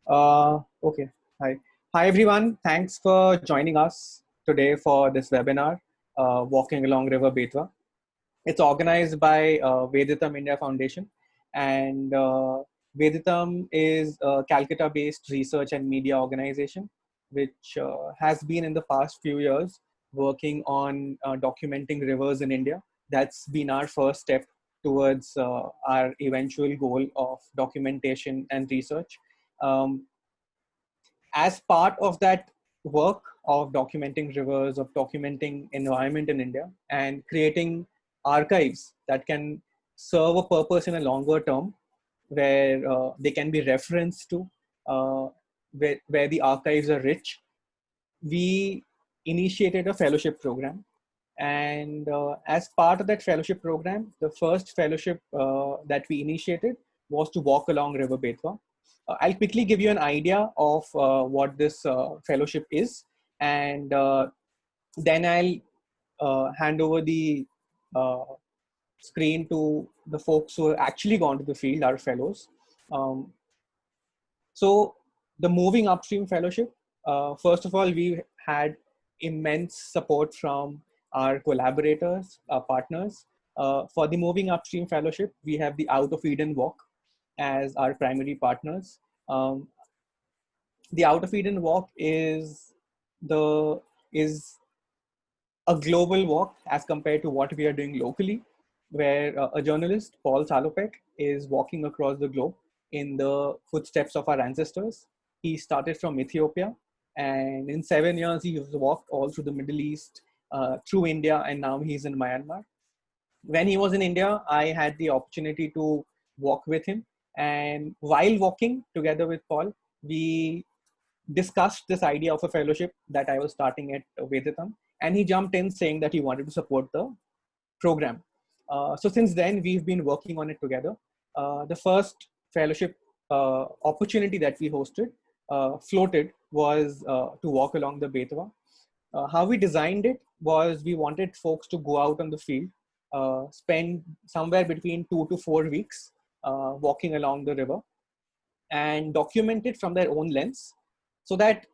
Okay. Hi. Hi, everyone. Thanks for joining us today for this webinar, Walking Along River Betwa. It's organized by Veditum India Foundation. And Veditum is a Calcutta-based research and media organization, which has been in the past few years working on documenting rivers in India. That's been our first step towards our eventual goal of documentation and research. Um, as part of that work of documenting rivers, of documenting environment in India, and creating archives that can serve a purpose in a longer term, where they can be referenced to, uh, where the archives are rich, we initiated a fellowship program. And as part of that fellowship program, the first fellowship that we initiated was to walk along River Betwa. I'll quickly give you an idea of what this fellowship is, and then I'll hand over the uh, screen to the folks who have actually gone to the field, our fellows. Um, so the Moving Upstream Fellowship, first of all, we had immense support from our collaborators, our partners. For the Moving Upstream Fellowship, we have the Out of Eden Walk as our primary partners. Um, the Out of Eden Walk the is a global walk as compared to what we are doing locally, where a journalist, Paul Salopek, is walking across the globe in the footsteps of our ancestors. He started from Ethiopia, and in 7 years, he has walked all through the Middle East, through India, and now he's in Myanmar. When he was in India, I had the opportunity to walk with him. And while walking together with Paul, we discussed this idea of a fellowship that I was starting at Veditum, and he jumped in saying that he wanted to support the program. So since then, we've been working on it together. The first fellowship opportunity that we floated, was to walk along the Betwa. How we designed it was we wanted folks to go out on the field, spend somewhere between 2 to 4 weeks walking along the river, and document it from their own lens, so that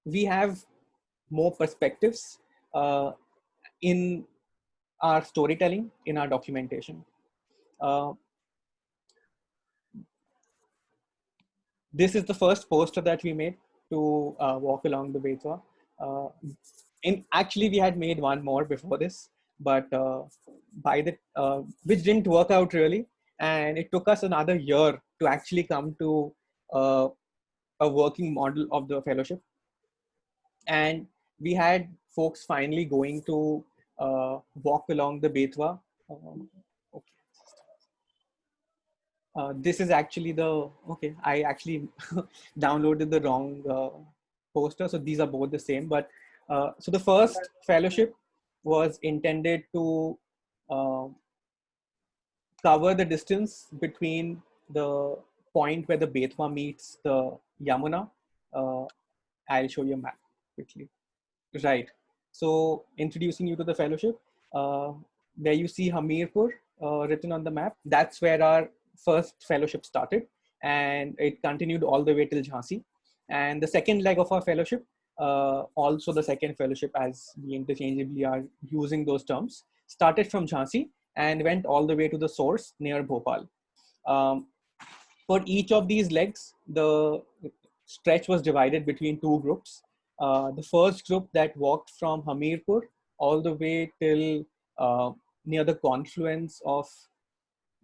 we have more perspectives in our storytelling, in our documentation. Uh, this is the first poster that we made to walk along the Betwa. Uh, Actually, we had made one more before this, but which didn't work out really, and it took us another year to actually come to uh, a working model of the fellowship. And we had folks finally going to walk along the Betwa. Okay. This is actually okay, I actually downloaded the wrong poster. So these are both the same. But so the first fellowship was intended to uh, cover the distance between the point where the Betwa meets the Yamuna. Uh, I'll show you a map quickly. Right. So introducing you to the fellowship, where you see Hamirpur written on the map, that's where our first fellowship started, and it continued all the way till Jhansi. And the second leg of our fellowship, also the second fellowship, as we interchangeably are using those terms, started from Jhansi and went all the way to the source near Bhopal. Um, for each of these legs, the stretch was divided between two groups. The first group that walked from Hamirpur all the way till near the confluence of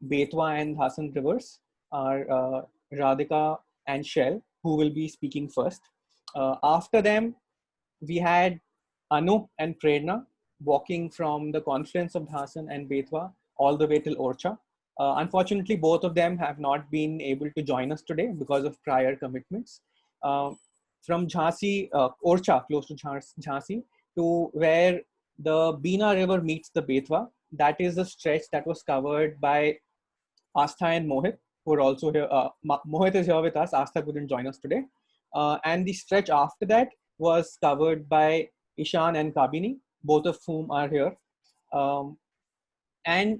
Betwa and Hassan rivers are Radhika and Shail, who will be speaking first. After them, we had Anu and Prerna walking from the confluence of Hassan and Betwa all the way till Orcha. Unfortunately, both of them have not been able to join us today because of prior commitments. From Jhansi, Orcha, close to Jhansi, to where the Bina River meets the Betwa, that is a stretch that was covered by Astha and Mohit, who are also here. Mohit is here with us. Astha couldn't join us today. And the stretch after that was covered by Ishan and Kabini, both of whom are here. And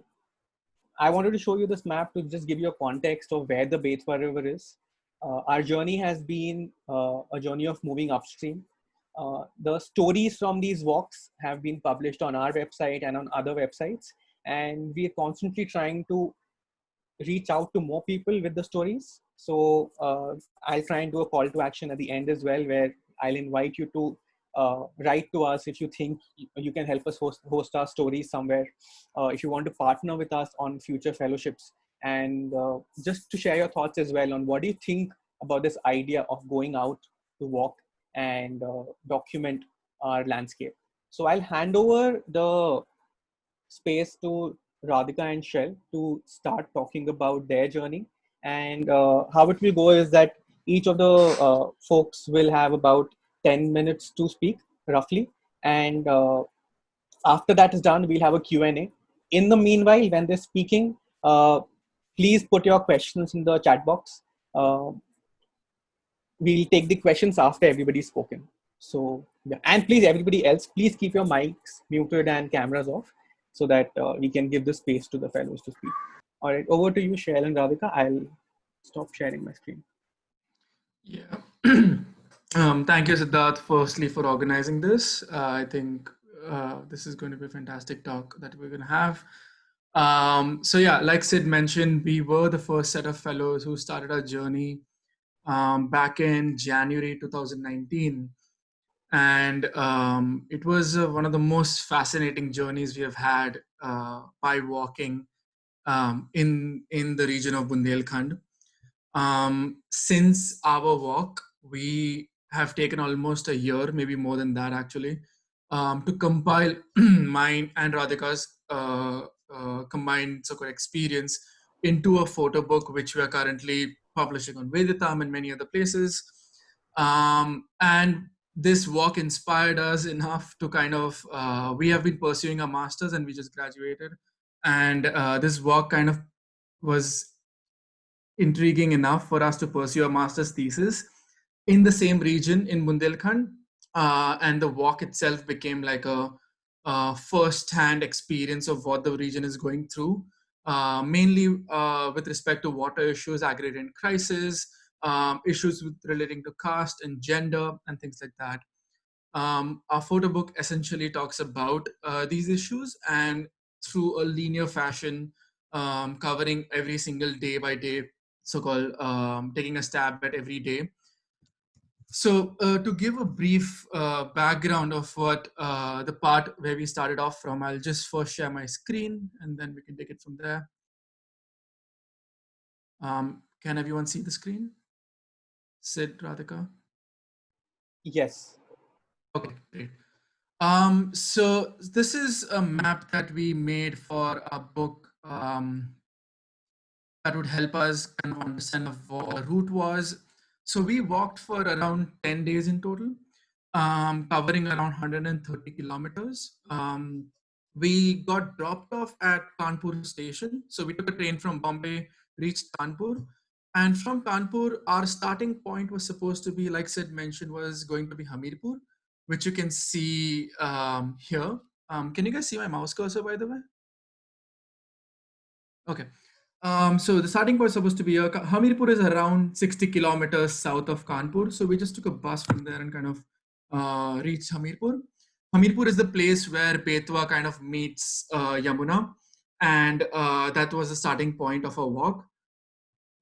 I wanted to show you this map to just give you a context of where the Betwa River is. Our journey has been a journey of moving upstream. The stories from these walks have been published on our website and on other websites, and we are constantly trying to reach out to more people with the stories. So I'll try and do a call to action at the end as well, where I'll invite you to write to us if you think you can help us host our stories somewhere. If you want to partner with us on future fellowships, and just to share your thoughts as well on what do you think about this idea of going out to walk and document our landscape. So I'll hand over the space to Radhika and Shail to start talking about their journey. And how it will go is that each of the folks will have about 10 minutes to speak, roughly. And after that is done, we'll have a Q&A. In the meanwhile, when they're speaking, please put your questions in the chat box. We'll take the questions after everybody's spoken. So, yeah. And please, everybody else, please keep your mics muted and cameras off so that we can give the space to the fellows to speak. All right, over to you, Shail and Radhika. I'll stop sharing my screen. Yeah. Thank you, Siddharth, firstly, for organizing this. I think this is going to be a fantastic talk that we're going to have. So yeah, like Sid mentioned, we were the first set of fellows who started our journey back in January 2019. And it was one of the most fascinating journeys we have had by walking in the region of Bundelkhand. Since our walk, we have taken almost a year, maybe more than that actually, to compile mine and Radhika's combined so-called experience into a photo book, which we are currently publishing on Veditum and many other places. And this walk inspired us enough to kind of, we have been pursuing our masters and we just graduated. And this walk kind of was intriguing enough for us to pursue a master's thesis in the same region in Bundelkhand. And the walk itself became like a first-hand experience of what the region is going through, mainly with respect to water issues, agrarian crisis, issues relating to caste and gender and things like that. Our photo book essentially talks about these issues, and through a linear fashion, covering every single day by day, so-called taking a stab at every day. So to give a brief background of what the part where we started off from, I'll just first share my screen and then we can take it from there. Can everyone see the screen? Sid, Radhika? Yes. Okay, great. So this is a map that we made for a book that would help us kind of understand what the route was. So we walked for around 10 days in total, covering around 130 kilometers. We got dropped off at Kanpur station. So we took a train from Bombay, reached Kanpur. And from Kanpur, our starting point was supposed to be, like Sid mentioned, was going to be Hamirpur, which you can see here. Can you guys see my mouse cursor, by the way? Okay. So the starting point is supposed to be Hamirpur is around 60 kilometers south of Kanpur. So we just took a bus from there and kind of reached Hamirpur. Hamirpur is the place where Betwa kind of meets Yamuna, and that was the starting point of our walk.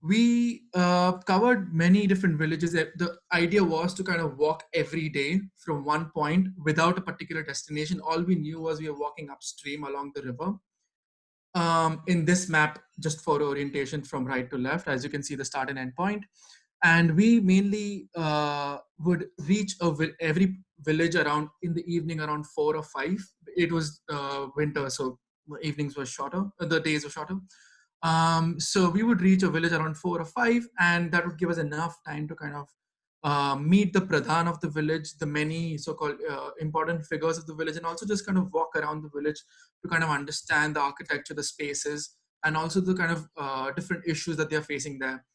We covered many different villages. The idea was to kind of walk every day from one point without a particular destination. All we knew was we were walking upstream along the river. In this map, just for orientation from right to left, as you can see the start and end point. And we mainly would reach every village around in the evening around 4 or 5. It was winter, so evenings were shorter, the days were shorter. So we would reach a village around 4 or 5, and that would give us enough time to kind of meet the pradhan of the village, the many so-called important figures of the village, and also just kind of walk around the village to kind of understand the architecture, the spaces, and also the kind of different issues that they're facing there.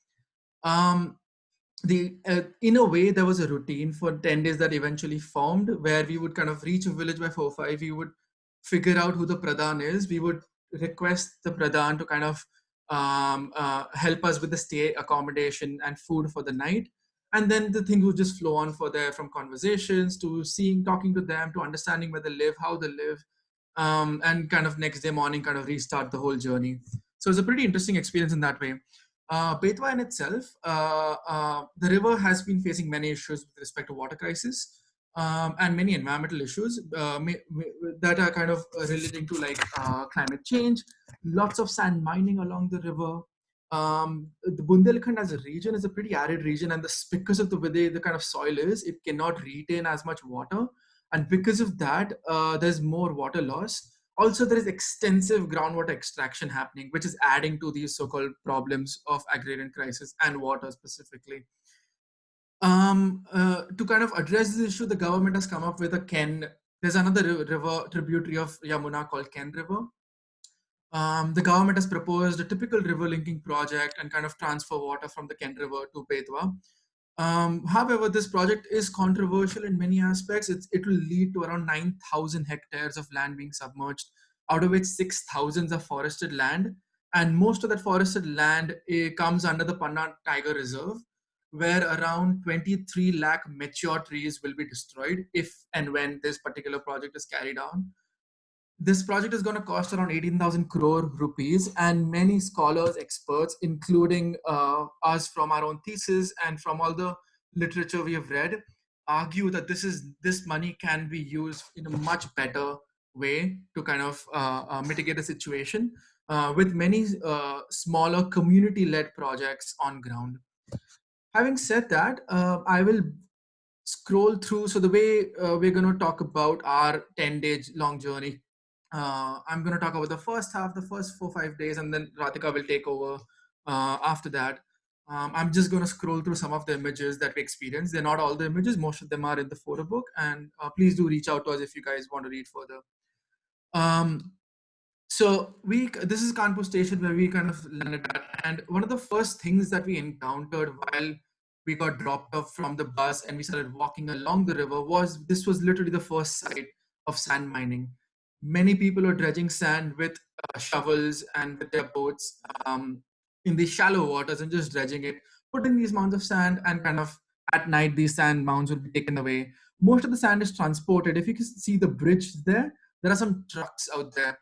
In a way, there was a routine for 10 days that eventually formed, where we would kind of reach a village by 4 or 5. We would figure out who the pradhan is. We would request the pradhan to kind of help us with the stay accommodation and food for the night. And then the things would just flow on for there, from conversations to seeing, talking to them, to understanding where they live, how they live, and kind of next day morning kind of restart the whole journey. So it's a pretty interesting experience in that way. Betwa in itself, the river has been facing many issues with respect to water crisis, and many environmental issues that are kind of relating to like climate change, lots of sand mining along the river. The Bundelkhand as a region is a pretty arid region, and because of the way the kind of soil is, it cannot retain as much water, and because of that, there's more water loss. Also, there is extensive groundwater extraction happening, which is adding to these so-called problems of agrarian crisis and water specifically. To kind of address this issue, the government has come up with a Ken. There's another river tributary of Yamuna called Ken River. The government has proposed a typical river linking project and kind of transfer water from the Ken River to Betwa. However, this project is controversial in many aspects. It will lead to around 9,000 hectares of land being submerged, out of which 6,000 are forested land. And most of that forested land comes under the Panna Tiger Reserve, where around 23 lakh mature trees will be destroyed if and when this particular project is carried on. This project is going to cost around 18,000 crore rupees, and many scholars, experts, including us from our own thesis and from all the literature we have read, argue that this money can be used in a much better way to kind of mitigate the situation with many smaller community-led projects on ground. Having said that, I will scroll through. So the way we're going to talk about our 10-day long journey, I'm going to talk about the first half, the first 4-5 days, and then Radhika will take over after that. I'm just going to scroll through some of the images that we experienced. They're not all the images. Most of them are in the photo book. And please do reach out to us if you guys want to read further. So this is Kanpur station where we kind of landed at. And one of the first things that we encountered while we got dropped off from the bus and we started walking along the river was literally the first site of sand mining. Many people are dredging sand with shovels and with their boats in the shallow waters and just dredging it, putting these mounds of sand, and kind of at night these sand mounds will be taken away. Most of the sand is transported. If you can see the bridge there are some trucks out there.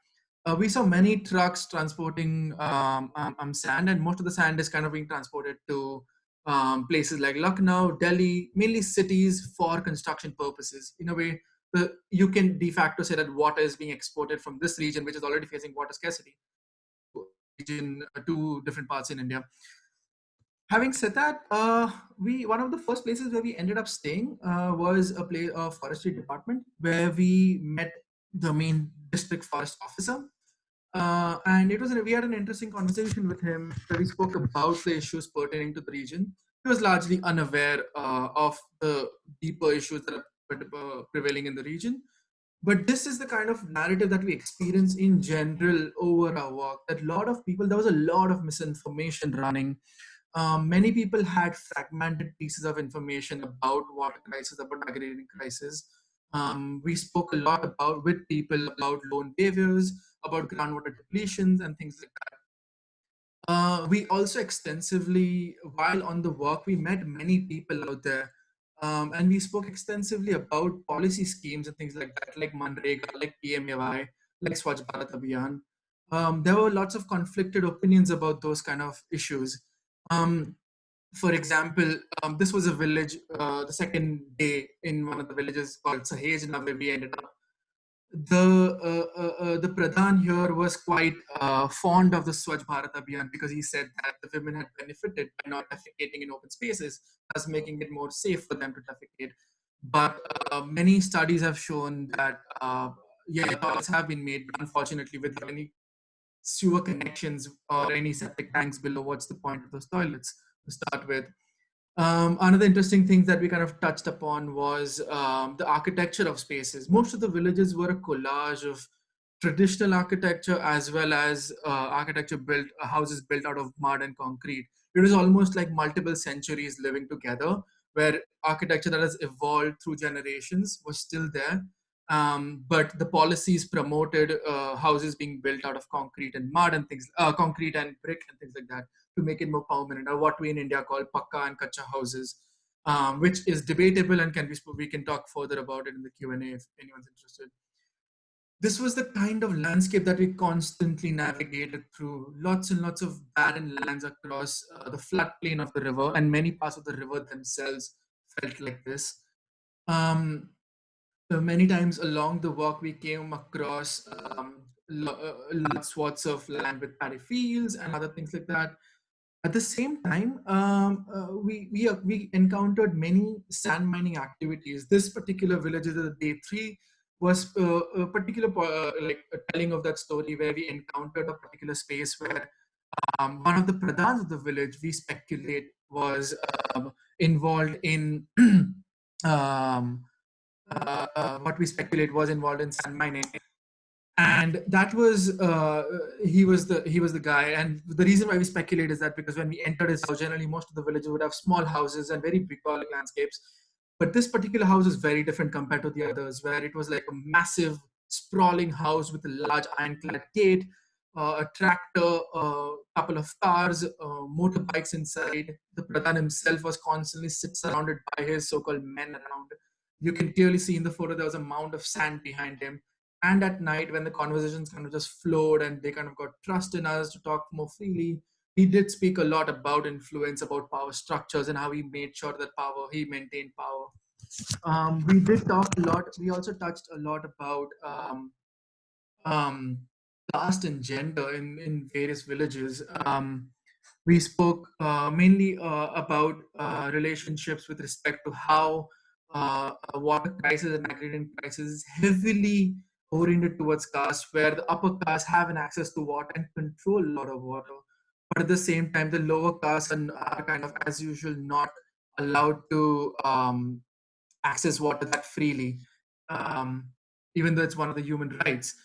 We saw many trucks transporting sand, and most of the sand is kind of being transported to places like Lucknow, Delhi, mainly cities for construction purposes. In a way, you can de facto say that water is being exported from this region, which is already facing water scarcity, to different parts in India. Having said that, one of the first places where we ended up staying was a forestry department, where we met the main district forest officer. And we had an interesting conversation with him where we spoke about the issues pertaining to the region. He was largely unaware of the deeper issues that are prevailing in the region. But this is the kind of narrative that we experience in general over our work, that there was a lot of misinformation running. Many people had fragmented pieces of information about water crisis, about agrarian crisis. We spoke a lot with people about loan behaviors, about groundwater depletions and things like that. We also extensively, while on the work, we met many people out there. And we spoke extensively about policy schemes and things like that, like Manrega, like PMAY, like Swachh Bharat Abhiyan. There were lots of conflicted opinions about those kind of issues. For example, this was a village, the second day in one of the villages called Sahejna, where we ended up. The Pradhan here was quite fond of the Swachh Bharat Abhiyan, because he said that the women had benefited by not defecating in open spaces, thus making it more safe for them to defecate. But many studies have shown that, toilets have been made, but unfortunately without any sewer connections or any septic tanks below. What's the point of those toilets to start with? Another interesting thing that we kind of touched upon was the architecture of spaces. Most of the villages were a collage of traditional architecture as well as houses built out of mud and concrete. It was almost like multiple centuries living together, where architecture that has evolved through generations was still there. But the policies promoted houses being built out of concrete and mud and things, concrete and brick and things like that, to make it more permanent, or what we in India call pakka and kacha houses, which is debatable and we can talk further about it in the Q&A if anyone's interested. This was the kind of landscape that we constantly navigated through. Lots and lots of barren lands across the floodplain of the river, and many parts of the river themselves felt like this. Many times along the walk, we came across large swaths of land with paddy fields and other things like that. At the same time, we encountered many sand mining activities. This particular village, the day 3, was a particular like a telling of that story, where we encountered a particular space where one of the pradhans of the village, we speculate, was involved in what we speculate was involved in sand mining. And that was he was the guy. And the reason why we speculate is that because when we entered his house, generally most of the villages would have small houses and very bucolic landscapes, but this particular house is very different compared to the others, where it was like a massive sprawling house with a large ironclad gate, a tractor, a couple of cars, motorbikes inside. The pradhan himself was constantly surrounded by his so-called men around. You can clearly see in the photo there was a mound of sand behind him. And at night, when the conversations kind of just flowed and they kind of got trust in us to talk more freely, he did speak a lot about influence, about power structures, and how he made sure that he maintained power. We did talk a lot. We also touched a lot about um, caste and gender in various villages. We spoke mainly about relationships with respect to how water crisis and agrarian crisis is heavily oriented towards caste, where the upper caste have an access to water and control a lot of water. But at the same time, the lower castes are kind of, as usual, not allowed to access water that freely, um, even though it's one of the human rights.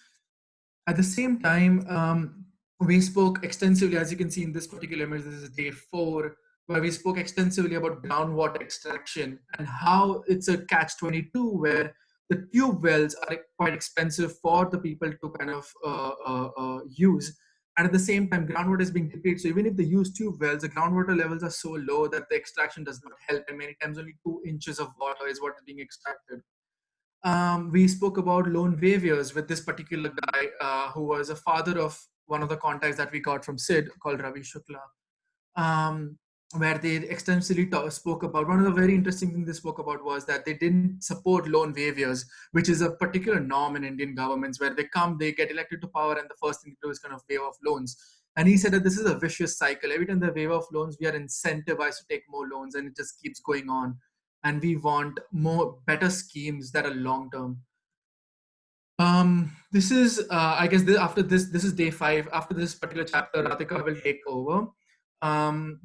At the same time, we spoke extensively, as you can see in this particular image, this is day 4, where we spoke extensively about groundwater extraction and how it's a catch-22, where the tube wells are quite expensive for the people to kind of use. And at the same time, groundwater is being depleted. So even if they use tube wells, the groundwater levels are so low that the extraction does not help. And many times only 2 inches of water is what is being extracted. We spoke about loan waivers with this particular guy who was a father of one of the contacts that we got from Sid, called Ravi Shukla, where they extensively spoke about, one of the very interesting things they spoke about was that they didn't support loan waivers, which is a particular norm in Indian governments, where they get elected to power, and the first thing to do is kind of waive off loans. And he said that this is a vicious cycle. Every time they waive off loans, we are incentivized to take more loans, and it just keeps going on. And we want better schemes that are long term. This is, I guess, after this is day 5. After this particular chapter, Radhika will take over.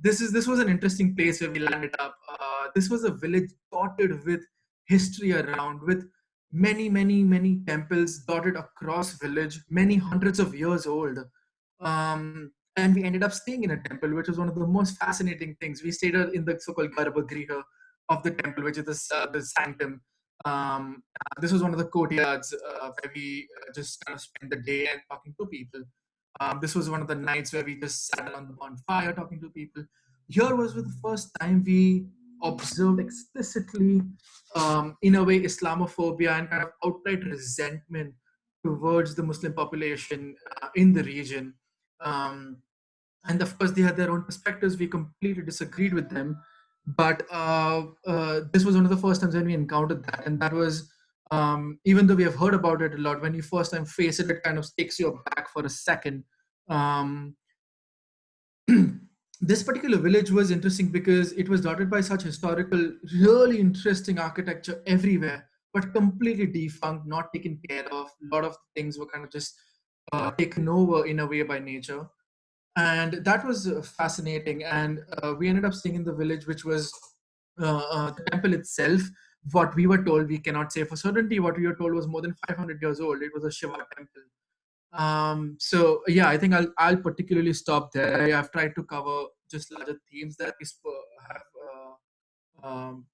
This was an interesting place where we landed up. This was a village dotted with history around, with many temples dotted across village, many hundreds of years old. And we ended up staying in a temple, which was one of the most fascinating things. We stayed in the so-called Garbhagriha of the temple, which is the sanctum. This was one of the courtyards where we just kind of spent the day and talking to people. This was one of the nights where we just sat on the bonfire talking to people. Here was the first time we observed explicitly, in a way, Islamophobia and kind of outright resentment towards the Muslim population in the region. And of course, they had their own perspectives. We completely disagreed with them. But this was one of the first times when we encountered that. And that was, even though we have heard about it a lot, when you first time face it, it kind of takes you back for a second. This particular village was interesting because it was dotted by such historical, really interesting architecture everywhere, but completely defunct, not taken care of. A lot of things were kind of just taken over in a way by nature. And that was fascinating. And we ended up staying in the village, which was the temple itself. What we were told, we cannot say for certainty, what we were told was more than 500 years old. It was a Shiva temple. So yeah, I think I'll particularly stop there. I've tried to cover just larger themes that we have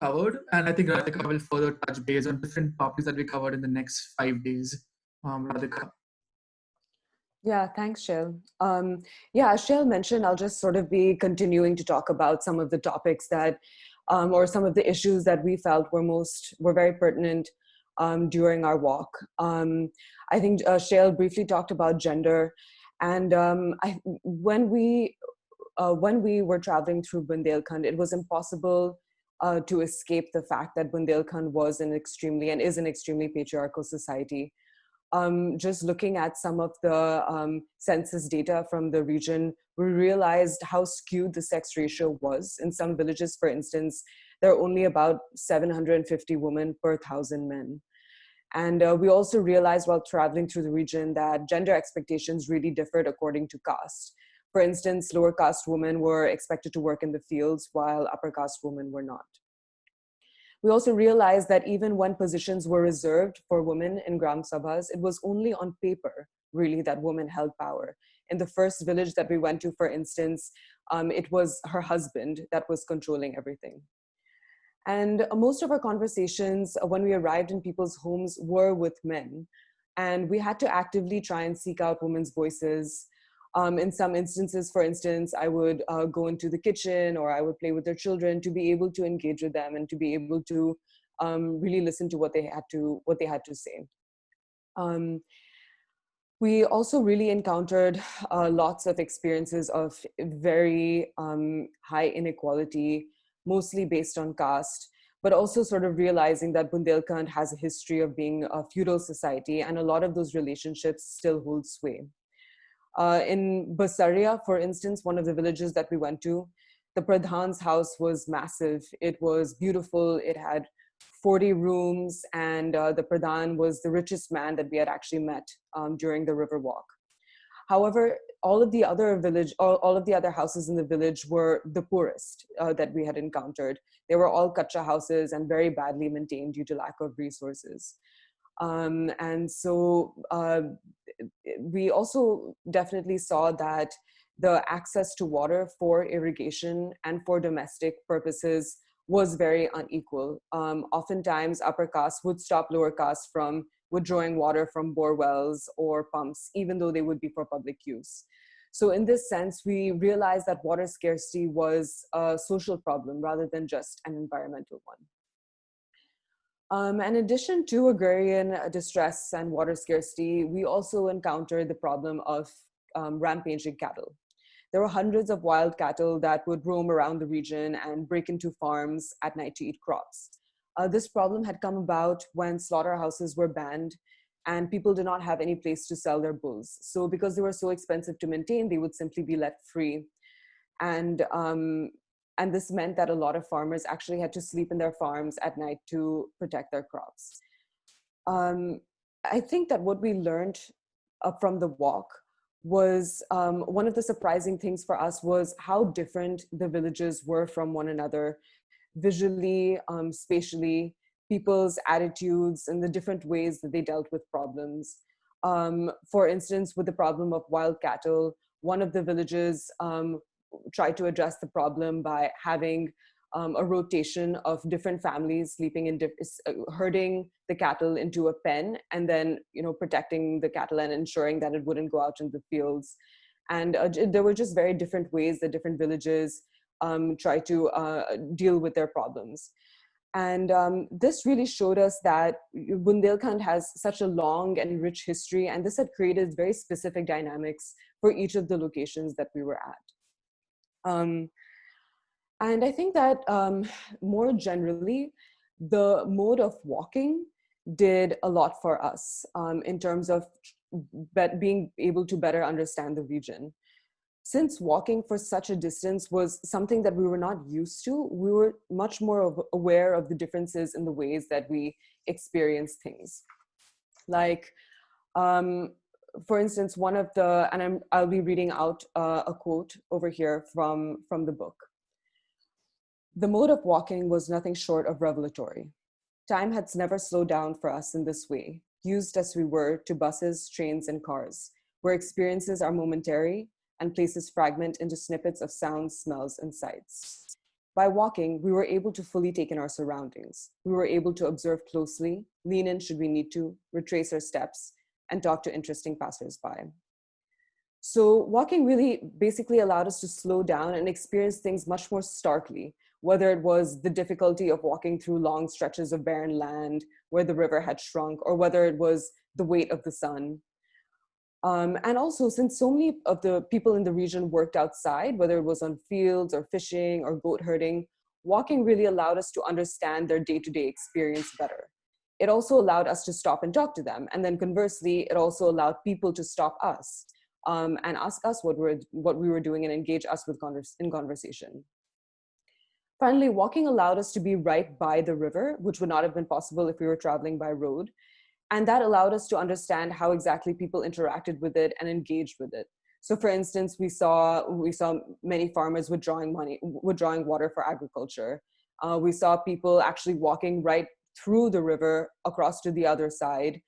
covered, and I think Radhika will further touch base on different topics that we covered in the next 5 days. Radhika. Yeah, thanks, Shail. Yeah, as Shail mentioned, I'll just sort of be continuing to talk about some of the topics that, or some of the issues that we felt were very pertinent during our walk. I think Shail briefly talked about gender, and when we were traveling through Bundelkhand, it was impossible to escape the fact that Bundelkhand was an extremely and is an extremely patriarchal society. Just looking at some of the census data from the region, we realized how skewed the sex ratio was. In some villages, for instance, there are only about 750 women per 1,000 men. And we also realized while traveling through the region that gender expectations really differed according to caste. For instance, lower caste women were expected to work in the fields while upper caste women were not. We also realized that even when positions were reserved for women in Gram Sabhas, it was only on paper, really, that women held power. In the first village that we went to, for instance, it was her husband that was controlling everything. And most of our conversations when we arrived in people's homes were with men. And we had to actively try and seek out women's voices. In some instances, for instance, I would go into the kitchen or I would play with their children to be able to engage with them and to be able to really listen to what they had to say. We also really encountered lots of experiences of very high inequality, mostly based on caste, but also sort of realizing that Bundelkhand has a history of being a feudal society, and a lot of those relationships still hold sway. In Basaria, for instance, one of the villages that we went to, the Pradhan's house was massive. It was beautiful. It had 40 rooms, and the Pradhan was the richest man that we had actually met during the river walk. However, all of the other houses in the village were the poorest that we had encountered. They were all kacha houses and very badly maintained due to lack of resources. And so we also definitely saw that the access to water for irrigation and for domestic purposes was very unequal. Oftentimes, upper caste would stop lower caste from withdrawing water from bore wells or pumps, even though they would be for public use. So in this sense, we realized that water scarcity was a social problem rather than just an environmental one. In addition to agrarian distress and water scarcity, we also encountered the problem of rampaging cattle. There were hundreds of wild cattle that would roam around the region and break into farms at night to eat crops. This problem had come about when slaughterhouses were banned and people did not have any place to sell their bulls. So because they were so expensive to maintain, they would simply be let free. And this meant that a lot of farmers actually had to sleep in their farms at night to protect their crops. I think that what we learned from the walk was one of the surprising things for us was how different the villages were from one another, visually, spatially, people's attitudes and the different ways that they dealt with problems. For instance, with the problem of wild cattle, one of the villages tried to address the problem by having a rotation of different families sleeping in herding the cattle into a pen and then protecting the cattle and ensuring that it wouldn't go out in the fields. And there were just very different ways that different villages try to deal with their problems. And this really showed us that Bundelkhand has such a long and rich history, and this had created very specific dynamics for each of the locations that we were at. And I think that more generally, the mode of walking did a lot for us in terms of being able to better understand the region. Since walking for such a distance was something that we were not used to, we were much more aware of the differences in the ways that we experience things. Like, for instance, one of the, and I'll be reading out a quote over here from the book. The mode of walking was nothing short of revelatory. Time had never slowed down for us in this way, used as we were to buses, trains, and cars, where experiences are momentary and places fragment into snippets of sounds, smells, and sights. By walking, we were able to fully take in our surroundings. We were able to observe closely, lean in should we need to, retrace our steps, and talk to interesting passersby. So walking really basically allowed us to slow down and experience things much more starkly, whether it was the difficulty of walking through long stretches of barren land where the river had shrunk, or whether it was the weight of the sun. And also, since so many of the people in the region worked outside, whether it was on fields or fishing or goat herding, walking really allowed us to understand their day-to-day experience better. It also allowed us to stop and talk to them. And then conversely, it also allowed people to stop us and ask us what we were doing and engage us in conversation. Finally, walking allowed us to be right by the river, which would not have been possible if we were traveling by road. And that allowed us to understand how exactly people interacted with it and engaged with it. So for instance, we saw many farmers withdrawing water for agriculture. We saw people actually walking right through the river across to the other side.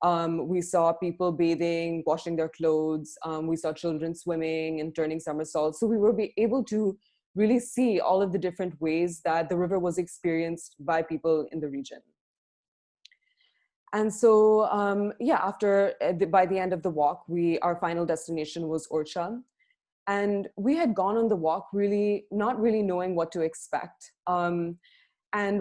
We saw people bathing, washing their clothes. We saw children swimming and turning somersaults. So we were able to really see all of the different ways that the river was experienced by people in the region. And so, by the end of the walk, our final destination was Orcha. And we had gone on the walk not really knowing what to expect. And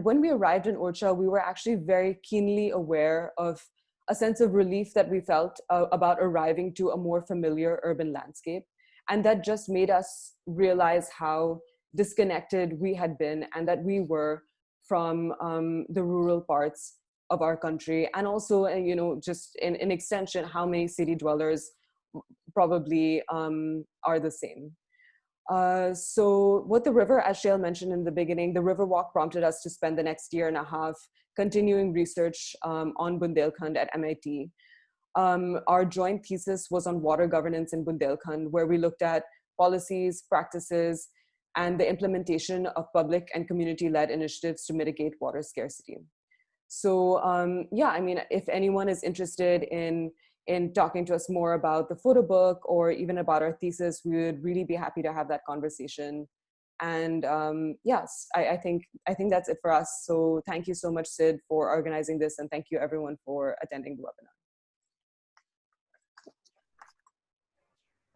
when we arrived in Orcha, we were actually very keenly aware of a sense of relief that we felt about arriving to a more familiar urban landscape. And that just made us realize how disconnected we had been and that we were from the rural parts of our country. And also, just in extension, how many city dwellers probably are the same. So what the river, as Shail mentioned in the beginning, the river walk prompted us to spend the next year and a half continuing research on Bundelkhand at MIT. Our joint thesis was on water governance in Bundelkhand, where we looked at policies, practices, and the implementation of public and community-led initiatives to mitigate water scarcity. So if anyone is interested in talking to us more about the photo book or even about our thesis, we would really be happy to have that conversation. And yes, I think that's it for us. So thank you so much, Sid, for organizing this, and thank you everyone for attending the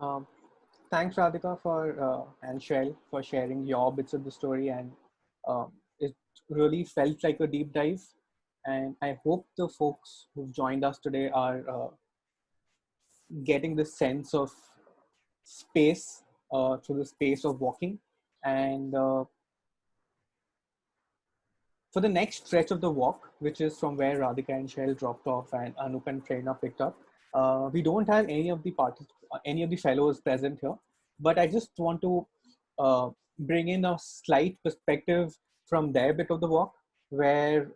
webinar. Thanks, Radhika, and Shail for sharing your bits of the story, and it really felt like a deep dive. And I hope the folks who've joined us today are getting the sense of space through the space of walking. And for the next stretch of the walk, which is from where Radhika and Shail dropped off and Anup and Prerna picked up, we don't have any of the fellows present here, but I just want to bring in a slight perspective from their bit of the walk, where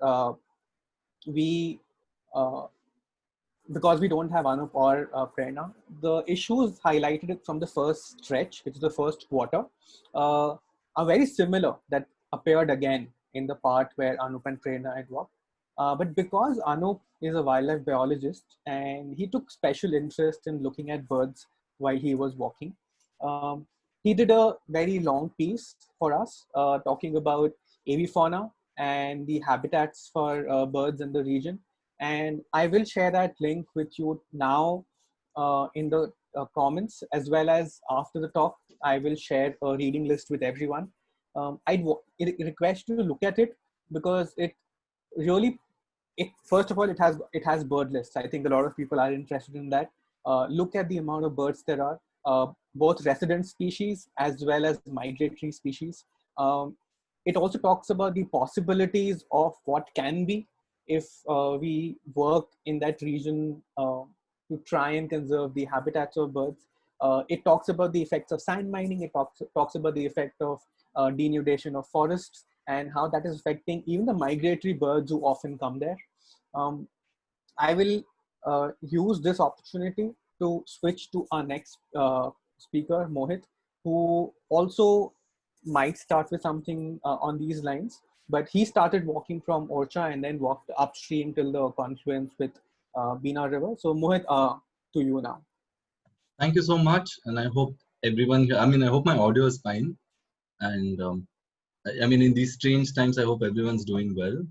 because we don't have Anup or Prerna, the issues highlighted from the first stretch, which is the first quarter, are very similar that appeared again in the part where Anup and Prerna had walked. But because Anup is a wildlife biologist and he took special interest in looking at birds while he was walking, he did a very long piece for us talking about avifauna and the habitats for birds in the region. And I will share that link with you now in the comments, as well as after the talk, I will share a reading list with everyone. I'd request you to look at it because it really, first of all, it has bird lists. I think a lot of people are interested in that. Look at the amount of birds there are, both resident species as well as migratory species. It also talks about the possibilities of what can be if we work in that region to try and conserve the habitats of birds. It talks about the effects of sand mining. It talks about the effect of denudation of forests and how that is affecting even the migratory birds who often come there. I will use this opportunity to switch to our next speaker, Mohit, who also might start with something on these lines. But he started walking from Orcha and then walked upstream till the confluence with Bina River. So Mohit, to you now. Thank you so much. And I hope everyone here, I hope my audio is fine. And I mean, in these strange times, I hope everyone's doing well.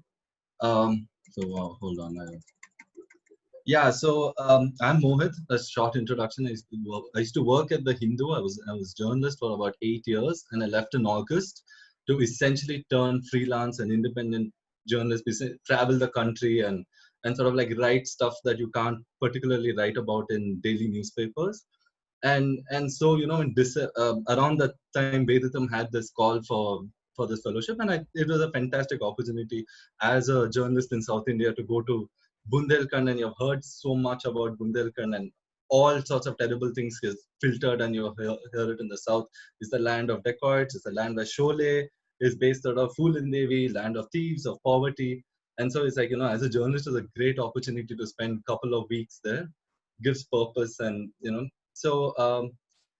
Hold on. Yeah, so I'm Mohit. A short introduction. I used to work at the Hindu. I was journalist for about 8 years, and I left in August to essentially turn freelance and independent journalist, travel the country and sort of like write stuff that you can't particularly write about in daily newspapers. And so in around that time, Veditum had this call for this fellowship, and it was a fantastic opportunity as a journalist in South India to go to Bundelkhand, and you've heard so much about Bundelkhand, and all sorts of terrible things is filtered, and hear it in the south. It's the land of dacoits. It's the land where Shail is based out of Phulin Devi, land of thieves, of poverty. And so it's like, as a journalist, it's a great opportunity to spend a couple of weeks there, gives purpose. And so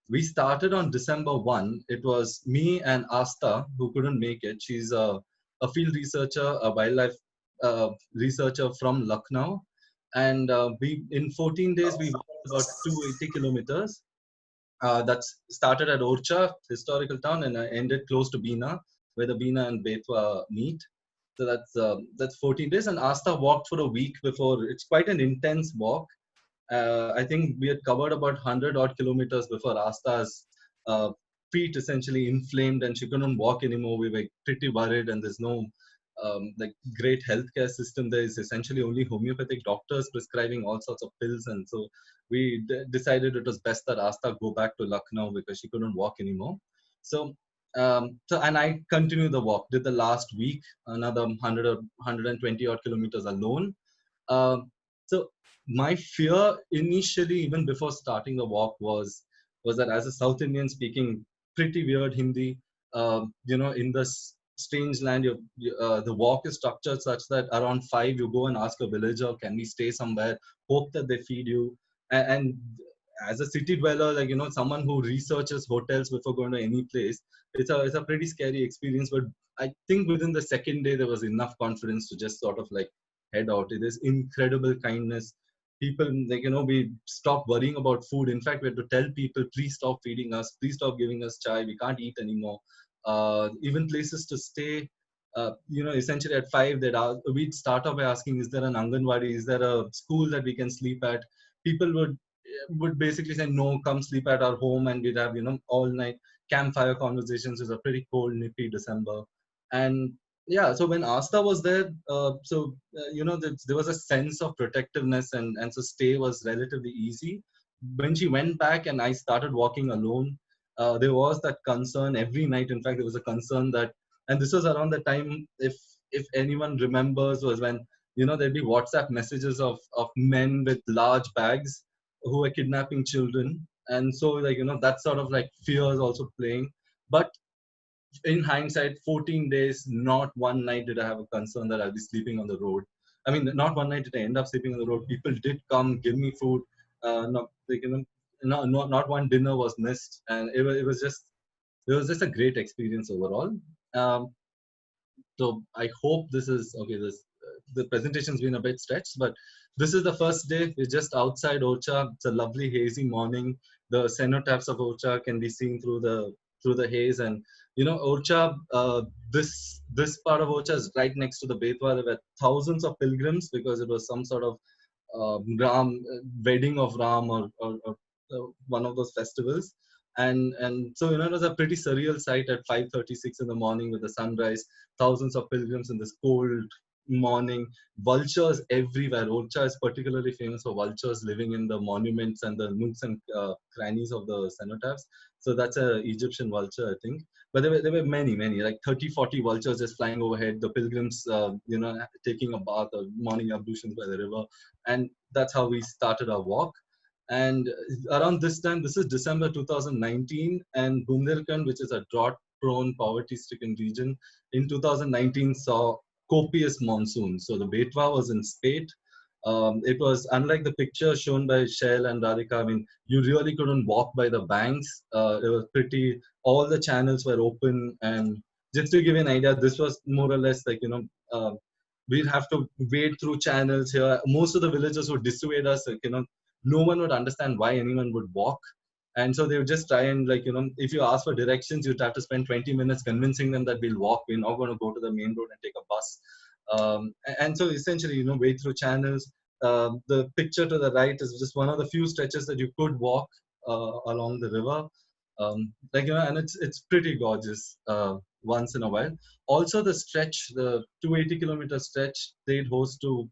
we started on December 1. It was me and Asta who couldn't make it. She's a field researcher, a wildlife researcher from Lucknow. And we in 14 days, we walked about 280 kilometers. That started at Orcha, historical town, and ended close to Bina, where the Bina and Betwa meet. So that's 14 days. And Asta walked for a week before. It's quite an intense walk. I think we had covered about 100 odd kilometers before Asta's feet essentially inflamed and she couldn't walk anymore. We were pretty worried, and there's no like great healthcare system. There is essentially only homeopathic doctors prescribing all sorts of pills, and so we decided it was best that Asta go back to Lucknow because she couldn't walk anymore. So and I continued the walk. Did the last week another 100 or 120 odd kilometers alone. Um, so my fear initially, even before starting the walk, was that as a South Indian speaking pretty weird Hindi, in this strange land, the walk is structured such that around 5 you go and ask a villager, can we stay somewhere? Hope that they feed you. And as a city dweller, like someone who researches hotels before going to any place, it's a pretty scary experience. But I think within the second day there was enough confidence to just sort of like head out. It is incredible kindness. People, like we stopped worrying about food. In fact, we had to tell people, please stop feeding us, please stop giving us chai, we can't eat anymore. Even places to stay, essentially at 5 we'd start off by asking, is there an Anganwadi, is there a school that we can sleep at? People would basically say, no, come sleep at our home, and we'd have all night campfire conversations. It was a pretty cold, nippy December. And yeah, so when Asta was there, there was a sense of protectiveness, and so stay was relatively easy. When she went back and I started walking alone, there was that concern every night. In fact, there was a concern that, and this was around the time, if anyone remembers, was when there'd be WhatsApp messages of men with large bags who were kidnapping children, and so like that sort of like fear is also playing. But in hindsight, 14 days, not one night did I have a concern that I'll be sleeping on the road. I mean, not one night did I end up sleeping on the road. People did come, give me food. Not like, not one dinner was missed, and it was just a great experience overall. So I hope this is okay. The presentation's been a bit stretched, but this is the first day. We're just outside Orcha. It's a lovely hazy morning. The cenotaphs of Orcha can be seen through the haze, and Orcha. This part of Orcha is right next to the Betwa. There were thousands of pilgrims because it was some sort of wedding of Ram, or one of those festivals. And so it was a pretty surreal sight at 5:36 in the morning with the sunrise, thousands of pilgrims in this cold morning, vultures everywhere. Orcha is particularly famous for vultures living in the monuments and the nooks and crannies of the cenotaphs. So that's a Egyptian vulture, I think. But there were many, like 30, 40 vultures just flying overhead. The pilgrims, taking a bath or morning ablutions by the river. And that's how we started our walk. And around this time, this is December 2019, and Bundelkhand, which is a drought-prone, poverty-stricken region, in 2019 saw copious monsoon. So the Betwa was in spate. It was unlike the picture shown by Shail and Radhika. I mean, you really couldn't walk by the banks. It was pretty, all the channels were open. And just to give you an idea, this was more or less like, we'd have to wade through channels here. Most of the villagers would dissuade us, like, no one would understand why anyone would walk. And so they would just try and, like, if you ask for directions, you'd have to spend 20 minutes convincing them that we'll walk, we're not going to go to the main road and take a bus. And so essentially, wade through channels. The picture to the right is just one of the few stretches that you could walk along the river. And it's pretty gorgeous once in a while. Also, the stretch, the 280-kilometer stretch, stayed host to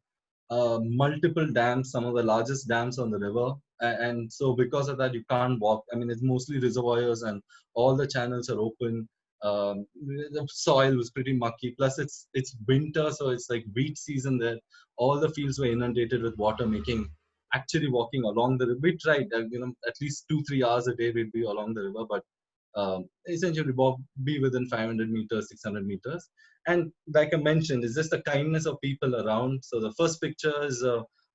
multiple dams, some of the largest dams on the river. And so because of that, you can't walk. I mean, it's mostly reservoirs and all the channels are open. The soil was pretty mucky. Plus, it's winter, so it's like wheat season there. All the fields were inundated with water, making actually walking along the river. We tried, at least 2-3 hours a day we'd be along the river, but essentially be within 500 meters, 600 meters. And like I mentioned, it's just the kindness of people around. So the first picture is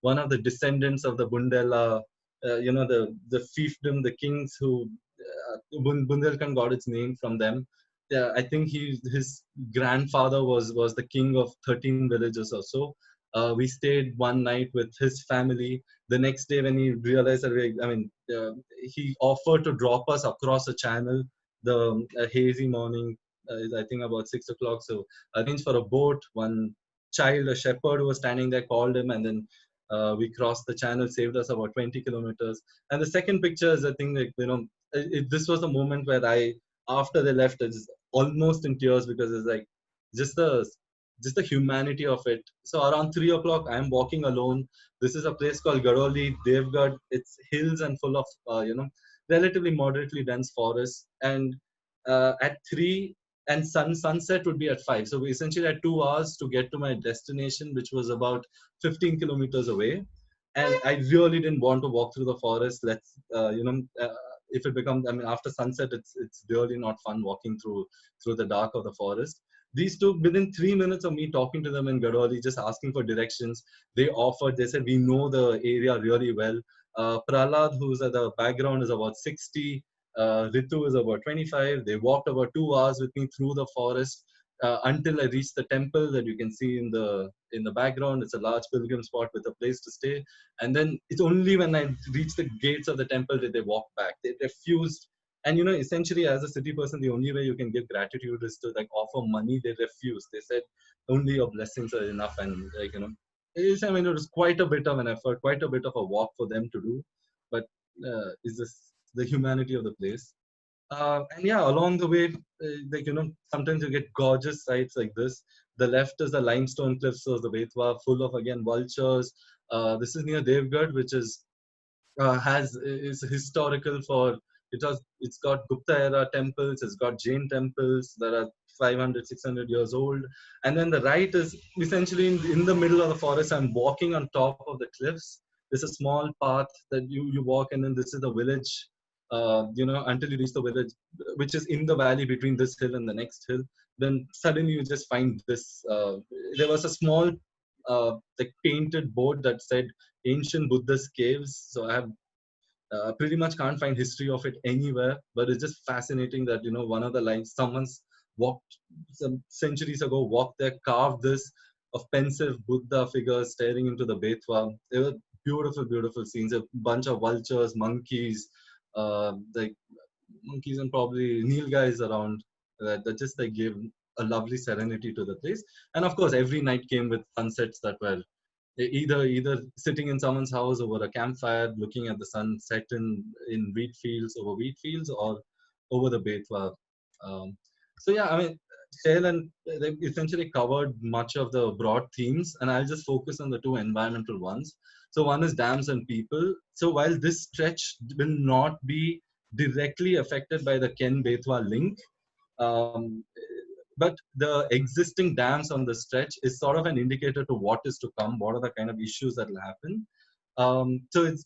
one of the descendants of the Bundela, the fiefdom, the kings who Bundelkhand got its name from them. Yeah, I think his grandfather was the king of 13 villages or so. We stayed one night with his family. The next day, when he realized that he offered to drop us across a channel. The hazy morning, I think about 6 o'clock. So arranged for a boat. One child, a shepherd who was standing there, called him, and then we crossed the channel, saved us about 20 kilometers. And the second picture is, I think, this was the moment where after they left, it's almost in tears, because it's like just the humanity of it. So around 3 o'clock, I'm walking alone. This is a place called Gadoli, Devgad. It's hills and full of, relatively moderately dense forests. And at 3, and sunset would be at 5. So we essentially had 2 hours to get to my destination, which was about 15 kilometers away. And I really didn't want to walk through the forest. If it becomes, after sunset, it's really not fun walking through the dark of the forest. These two, within 3 minutes of me talking to them in Gadoli, just asking for directions, they said, we know the area really well. Prahlad, who's at the background, is about 60. Ritu is about 25. They walked about 2 hours with me through the forest until I reached the temple that you can see in the background. It's a large pilgrim spot with a place to stay. And then it's only when I reached the gates of the temple that they walked back. They refused. And essentially, as a city person, the only way you can give gratitude is to offer money. They refused. They said only your blessings are enough. And it was quite a bit of an effort, quite a bit of a walk for them to do. But it's just the humanity of the place. And yeah, along the way, sometimes you get gorgeous sights like this. The left is the limestone cliffs of the Betwa, full of, again, vultures. This is near Devgad, which is historical for it's got Gupta era temples, it's got Jain temples that are 500-600 years old. And then the right is essentially in the middle of the forest. I'm walking on top of the cliffs. There's a small path that you walk, and then this is the village. Until you reach the village, which is in the valley between this hill and the next hill. Then suddenly you just find this. There was a small painted board that said ancient Buddhist caves. So I have pretty much can't find history of it anywhere, but it's just fascinating that one of the lines, someone's walked some centuries ago, walked there, carved this of pensive Buddha figures staring into the Betwa. They were beautiful scenes. A bunch of vultures, monkeys, monkeys and probably nilgais around that just gave a lovely serenity to the place. And of course, every night came with sunsets that were either sitting in someone's house over a campfire, looking at the sun set in wheat fields, or over the Betwa. So yeah, Shail and they essentially covered much of the broad themes, and I'll just focus on the two environmental ones. So one is dams and people. So while this stretch will not be directly affected by the Ken Betwa link, um, but the existing dams on the stretch is sort of an indicator to what is to come, what are the kind of issues that will happen. So it's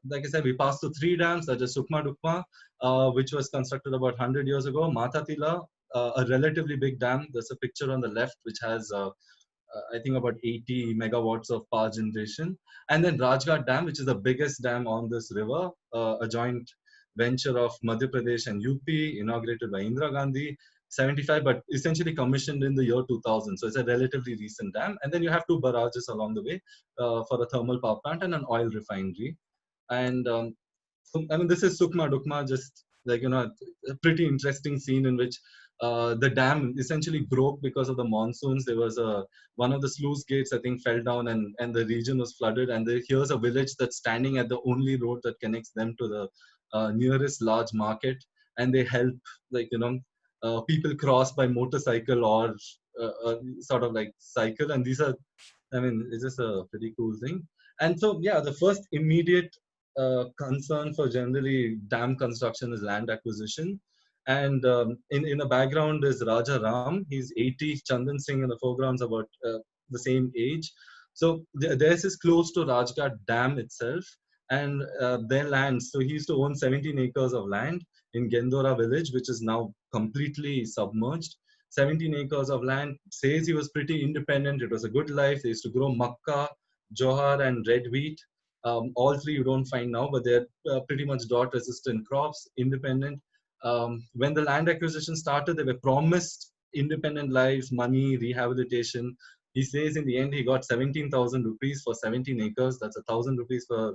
like I said, we passed through 3 dams, such as Sukma Dukma, which was constructed about 100 years ago. Matatila, a relatively big dam. There's a picture on the left which has I think about 80 megawatts of power generation. And then Rajghat Dam, which is the biggest dam on this river, a joint venture of Madhya Pradesh and UP, inaugurated by Indira Gandhi, 75, but essentially commissioned in the year 2000. So it's a relatively recent dam. And then you have 2 barrages along the way for a thermal power plant and an oil refinery. And So, I mean, this is Sukma Dukma, just like, a pretty interesting scene in which the dam essentially broke because of the monsoons. There was one of the sluice gates, I think, fell down, and the region was flooded. And here's a village that's standing at the only road that connects them to the nearest large market. And they help, like, people cross by motorcycle or sort of like cycle. And these are, I mean, it's just a pretty cool thing. And so, yeah, the first immediate concern for generally dam construction is land acquisition. And in the background is Raja Ram. He's 80. Chandan Singh in the foreground is about the same age. So theirs is close to Rajghat Dam itself and their land. So he used to own 17 acres of land in Gendora village, which is now completely submerged. 17 acres of land, says he was pretty independent. It was a good life. They used to grow makkah, johar, and red wheat. All three you don't find now, but they're pretty much drought resistant crops, independent. When the land acquisition started, they were promised independent lives, money, rehabilitation. He says in the end he got 17,000 rupees for 17 acres. That's 1,000 rupees per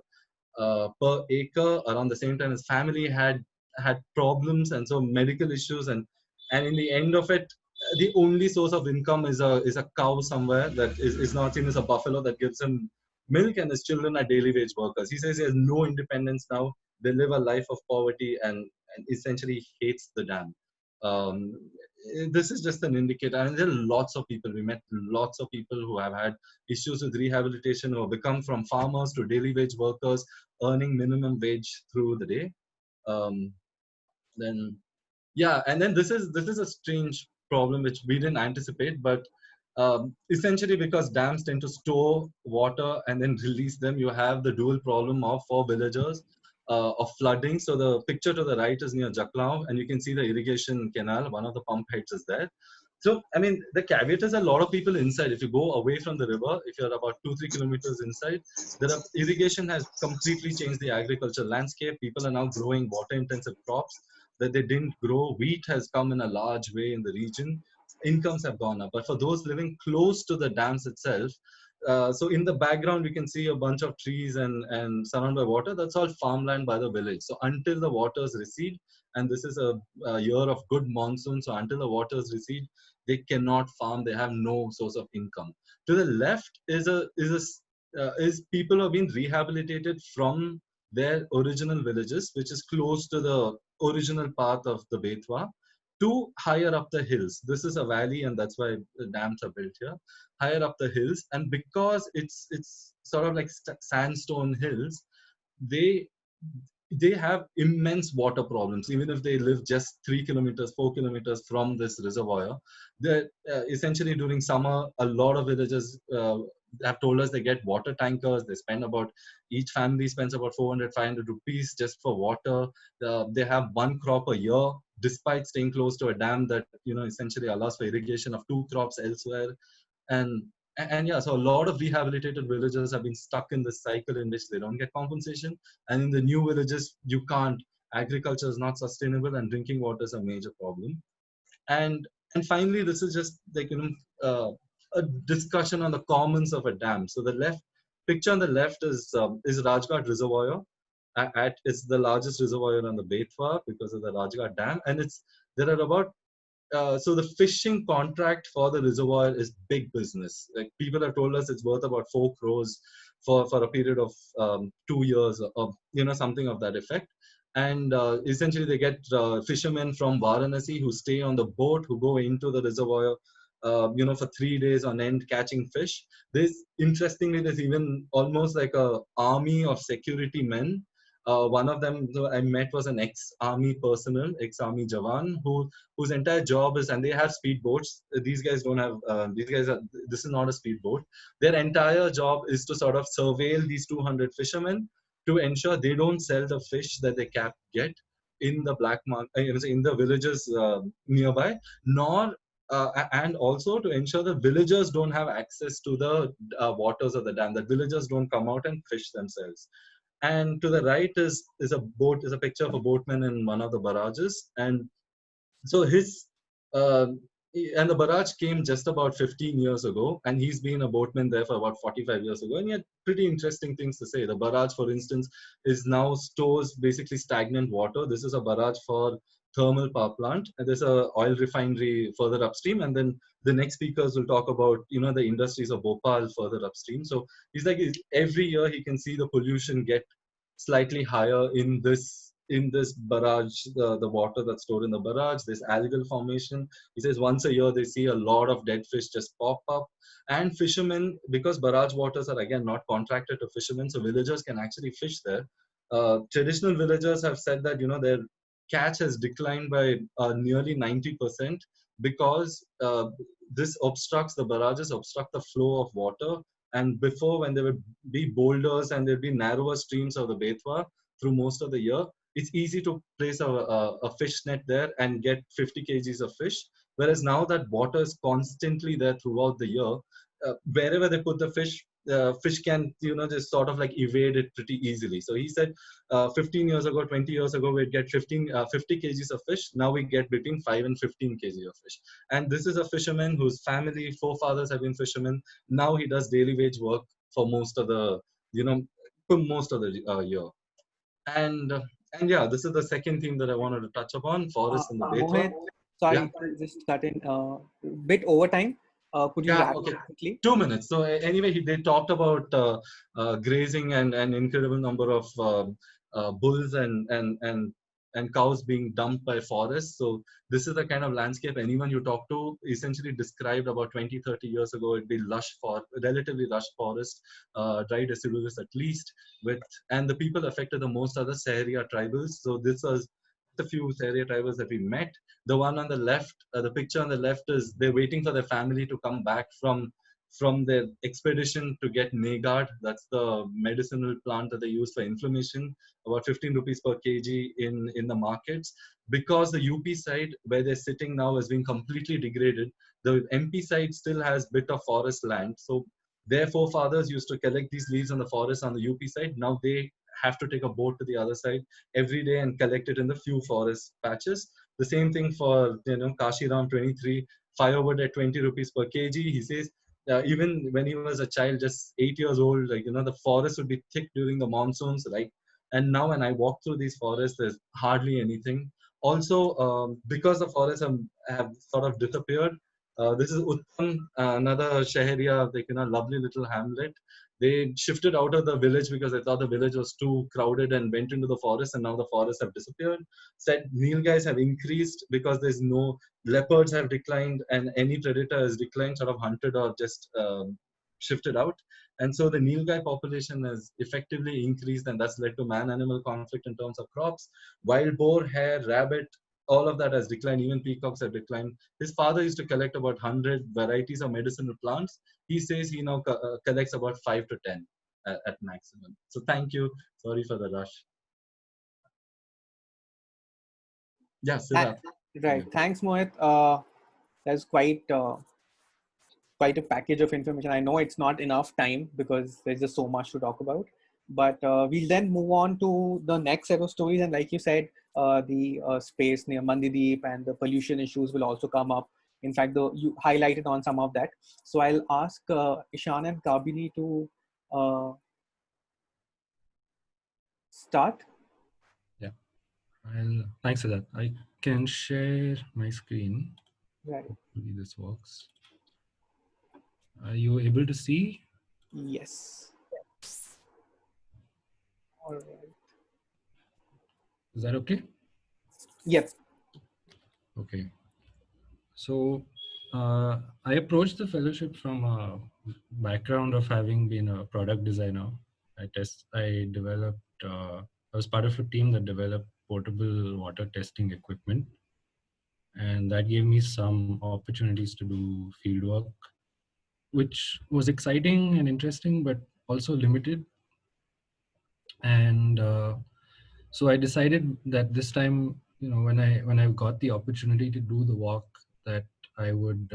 acre. Around the same time, his family had problems, and so medical issues, and in the end of it, the only source of income is a cow somewhere that is not seen as a buffalo that gives him milk, and his children are daily wage workers. He says he has no independence now. They live a life of poverty and essentially hates the dam. Um, this is just an indicator. And there are lots of people. We met lots of people who have had issues with rehabilitation, who have become from farmers to daily wage workers, earning minimum wage through the day. Then yeah, and then this is a strange problem which we didn't anticipate, but essentially because dams tend to store water and then release them, you have the dual problem of for villagers of flooding. So the picture to the right is near Jaklao, and you can see the irrigation canal. One of the pump heads is there. So I mean, the caveat is a lot of people inside. If you go away from the river, if you're about 2-3 kilometers inside, irrigation has completely changed the agriculture landscape. People are now growing water-intensive crops that they didn't grow. Wheat has come in a large way in the region. Incomes have gone up. But for those living close to the dams itself, so in the background, you can see a bunch of trees and surrounded by water. That's all farmland by the village. So until the waters recede, and this is a year of good monsoon, so until the waters recede, they cannot farm. They have no source of income. To the left is people who have been rehabilitated from their original villages, which is close to the original path of the Betwa, to higher up the hills. This is a valley, and that's why the dams are built here. Higher up the hills, and because it's sort of like sandstone hills, they they have immense water problems. Even if they live just 3 kilometers, 4 kilometers from this reservoir, they're essentially during summer, a lot of villages have told us they get water tankers. They spend about, each family spends about 400, 500 rupees just for water. They have one crop a year, despite staying close to a dam that, essentially allows for irrigation of 2 crops elsewhere. And yeah, so a lot of rehabilitated villages have been stuck in this cycle in which they don't get compensation. And in the new villages, you can't. Agriculture is not sustainable, and drinking water is a major problem. And finally, this is just like a discussion on the commons of a dam. So the left picture on the left is Rajghat Reservoir. It's the largest reservoir on the Betwa because of the Rajghat Dam, and there are about so the fishing contract for the reservoir is big business. Like, people have told us it's worth about 4 crores for a period of 2 years, of something of that effect. And essentially they get fishermen from Varanasi who stay on the boat, who go into the reservoir for 3 days on end catching fish. Interestingly, there's even almost like a army of security men. One of them I met was an ex-army personnel, ex-army Jawan, whose entire job is, and they have speedboats. These guys don't have, this is not a speedboat. Their entire job is to sort of surveil these 200 fishermen to ensure they don't sell the fish that they get in the black market, in the villages nearby, nor and also to ensure that villagers don't have access to the waters of the dam, that villagers don't come out and fish themselves. And to the right is a picture of a boatman in one of the barrages. And so and the barrage came just about 15 years ago, and he's been a boatman there for about 45 years ago, and he had pretty interesting things to say. The barrage, for instance, is now stores basically stagnant water. This is a barrage for thermal power plant, and there's a oil refinery further upstream, and then the next speakers will talk about, you know, the industries of Bhopal further upstream. So he's like, every year he can see the pollution get slightly higher in this barrage, the water that's stored in the barrage, this algal formation. He says once a year they see a lot of dead fish just pop up. And fishermen, because barrage waters are again not contracted to fishermen, so villagers can actually fish there. Traditional villagers have said that, you know, their catch has declined by nearly 90% because this obstructs, the barrages obstruct the flow of water. And before, when there would be boulders and there'd be narrower streams of the Betwa through most of the year, it's easy to place a fish net there and get 50 kgs of fish. Whereas now that water is constantly there throughout the year, wherever they put the fish can, you know, just sort of like evade it pretty easily. So he said 15 years ago, 20 years ago, we'd get 50 kgs of fish. Now we get between 5 and 15 kg of fish. And this is a fisherman whose family, forefathers have been fishermen. Now he does daily wage work for most of the, you know, for most of the year. And yeah, this is the second theme that I wanted to touch upon, forest and the Betwa. Mohit, sorry Yeah. to just cut in bit over time. Could you Yeah, wrap okay. up quickly? 2 minutes. So anyway, they talked about grazing and an incredible number of bulls and cows being dumped by forests. So this is the kind of landscape anyone you talk to essentially described about 20, 30 years ago. It'd be lush, for relatively lush forest, dry deciduous at least. And the people affected the most are the Saharia tribals. So this was the few Saharia tribals that we met. The one on the left, the picture on the left is they're waiting for their family to come back from their expedition to get Negard. That's the medicinal plant that they use for inflammation, about 15 rupees per kg in the markets. Because the UP side where they're sitting now has been completely degraded, the MP side still has bit of forest land. So their forefathers used to collect these leaves on the forest on the UP side. Now they have to take a boat to the other side every day and collect it in the few forest patches. The same thing for, you know, Kashiram 23, firewood at 20 rupees per kg. He says even when he was a child, just 8 years old, like, you know, the forest would be thick during the monsoons, right? And now when I walk through these forests, there's hardly anything. Also, because the forests have sort of disappeared, this is Uttam, another Shaharia, like, you know, lovely little hamlet. They shifted out of the village because they thought the village was too crowded and went into the forest, and now the forests have disappeared. Said nilgais have increased because there's no, leopards have declined, and any predator has declined, sort of hunted or just shifted out. And so the nilgai population has effectively increased, and that's led to man-animal conflict in terms of crops. Wild boar, hare, rabbit, all of that has declined. Even peacocks have declined. His father used to collect about 100 varieties of medicinal plants. He says he now collects about 5 to 10 at maximum. So thank you. Sorry for the rush. Yeah, Siddharth. Right. Thanks, Mohit. That's quite a package of information. I know it's not enough time because there's just so much to talk about. But we'll then move on to the next set of stories. And like you said, the space near Mandideep and the pollution issues will also come up. In fact, you highlighted on some of that. So I'll ask Ishan and Kabini to start. Yeah. Thanks for that. I can share my screen. Right. Hopefully this works. Are you able to see? Yes. All right. Is that okay? Yep. Okay. So I approached the fellowship from a background of having been a product designer. I developed, I was part of a team that developed portable water testing equipment. And that gave me some opportunities to do field work, which was exciting and interesting, but also limited. And so I decided that this time, you know, when I got the opportunity to do the walk, that I would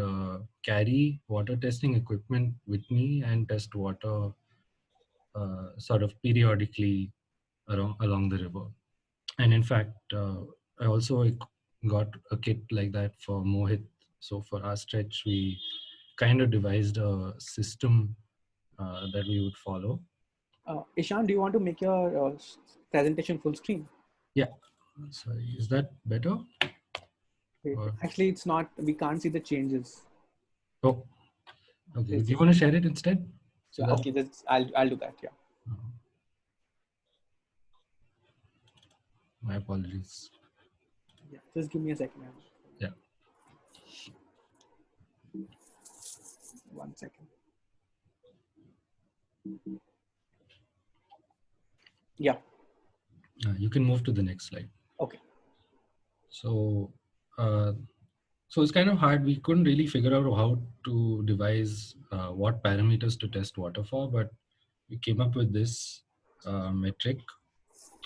carry water testing equipment with me and test water sort of periodically along the river. And in fact, I also got a kit like that for Mohit So for our stretch, we kind of devised a system that we would follow. Ishan, do you want to make your presentation full screen? Yeah. Sorry, is that better? Wait, Or... actually, it's not. We can't see the changes. Oh, okay. Do you want to share it instead? So yeah, okay, I'll do that. Yeah. My apologies. Yeah, just give me a second. Yeah. 1 second. Yeah. You can move to the next slide. Okay. So, so it's kind of hard. We couldn't really figure out how to devise what parameters to test water for, but we came up with this metric,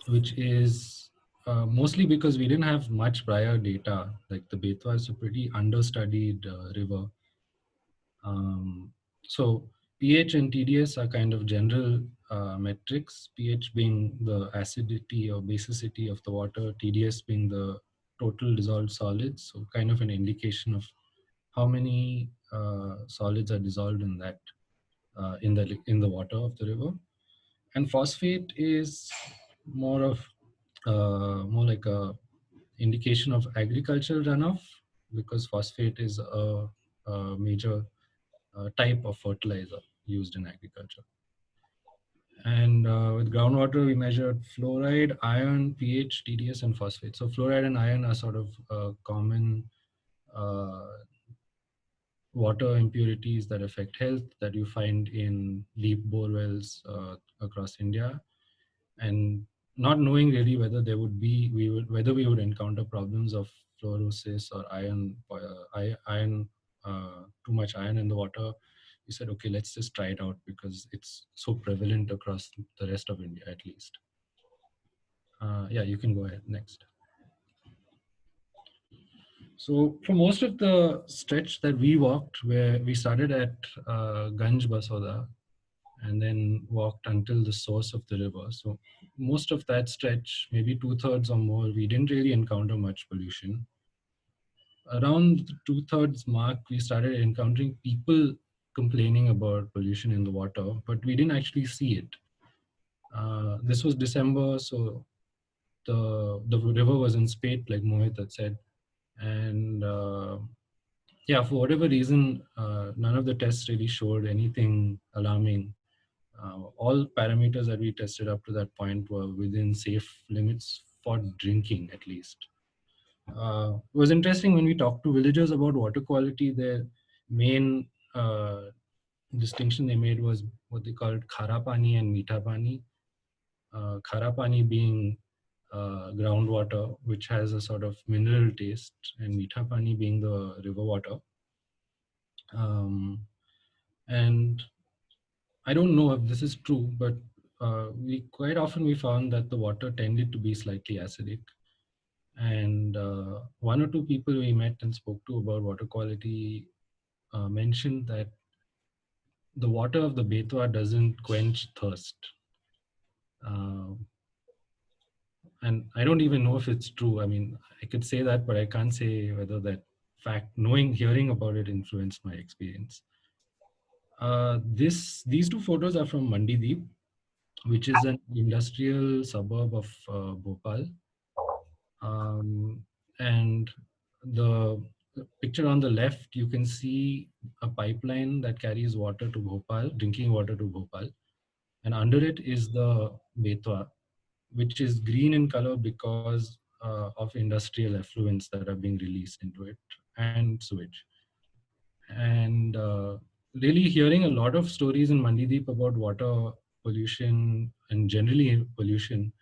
which is mostly because we didn't have much prior data. Like the Betwa is a pretty understudied river. So pH and TDS are kind of general metrics, pH being the acidity or basicity of the water, TDS being the total dissolved solids, so kind of an indication of how many solids are dissolved in that in the water of the river. And phosphate is more like a indication of agricultural runoff, because phosphate is a major type of fertilizer used in agriculture. And with groundwater, we measured fluoride, iron, pH, TDS, and phosphate. So fluoride and iron are sort of common water impurities that affect health that you find in deep bore wells across India. And not knowing really whether there would be, whether we would encounter problems of fluorosis or too much iron in the water, we said, okay, let's just try it out because it's so prevalent across the rest of India, at least. Yeah, you can go ahead next. So for most of the stretch that we walked, where we started at Ganj Basoda and then walked until the source of the river. So most of that stretch, maybe 2/3 or more, we didn't really encounter much pollution. Around the 2/3 mark, we started encountering people complaining about pollution in the water, but we didn't actually see it. This was December, so the river was in spate, like Mohit had said. And yeah, for whatever reason, none of the tests really showed anything alarming. All parameters that we tested up to that point were within safe limits for drinking, at least. It was interesting when we talked to villagers about water quality. Their main distinction they made was what they called khara pani and meetha pani. Khara pani being groundwater, which has a sort of mineral taste, and meetha pani being the river water. And I don't know if this is true, but we quite often we found that the water tended to be slightly acidic. And one or two people we met and spoke to about water quality mentioned that the water of the Betwa doesn't quench thirst. And I don't even know if it's true. I mean, I could say that, but I can't say whether that fact, hearing about it influenced my experience. These two photos are from Mandideep, which is an industrial suburb of Bhopal. And the picture on the left, you can see a pipeline that carries water to Bhopal, drinking water to Bhopal. And under it is the Betwa, which is green in color because of industrial effluents that are being released into it and sewage. And really hearing a lot of stories in Mandideep about water pollution and generally pollution,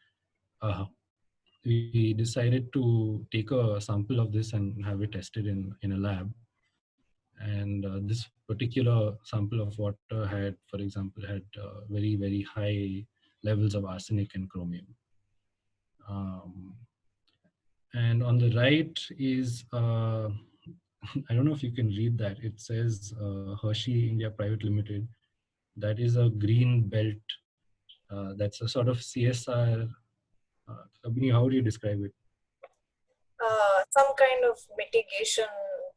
we decided to take a sample of this and have it tested in a lab. And this particular sample of water had, for example, had very, very high levels of arsenic and chromium. And on the right is, I don't know if you can read that. It says Hershey India Private Limited. That is a green belt. That's a sort of CSR. Kabini, how do you describe it? Some kind of mitigation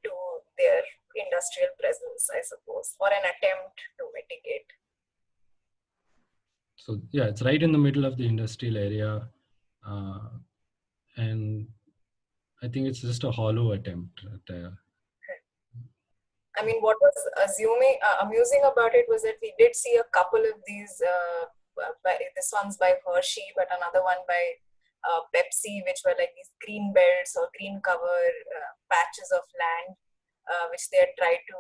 to their industrial presence, I suppose, or an attempt to mitigate. So yeah, it's right in the middle of the industrial area, and I think it's just a hollow attempt at I mean, what was amusing about it was that we did see a couple of these, this one's by Hershey, but another one by Pepsi, which were like these green belts or green cover patches of land, which they had tried to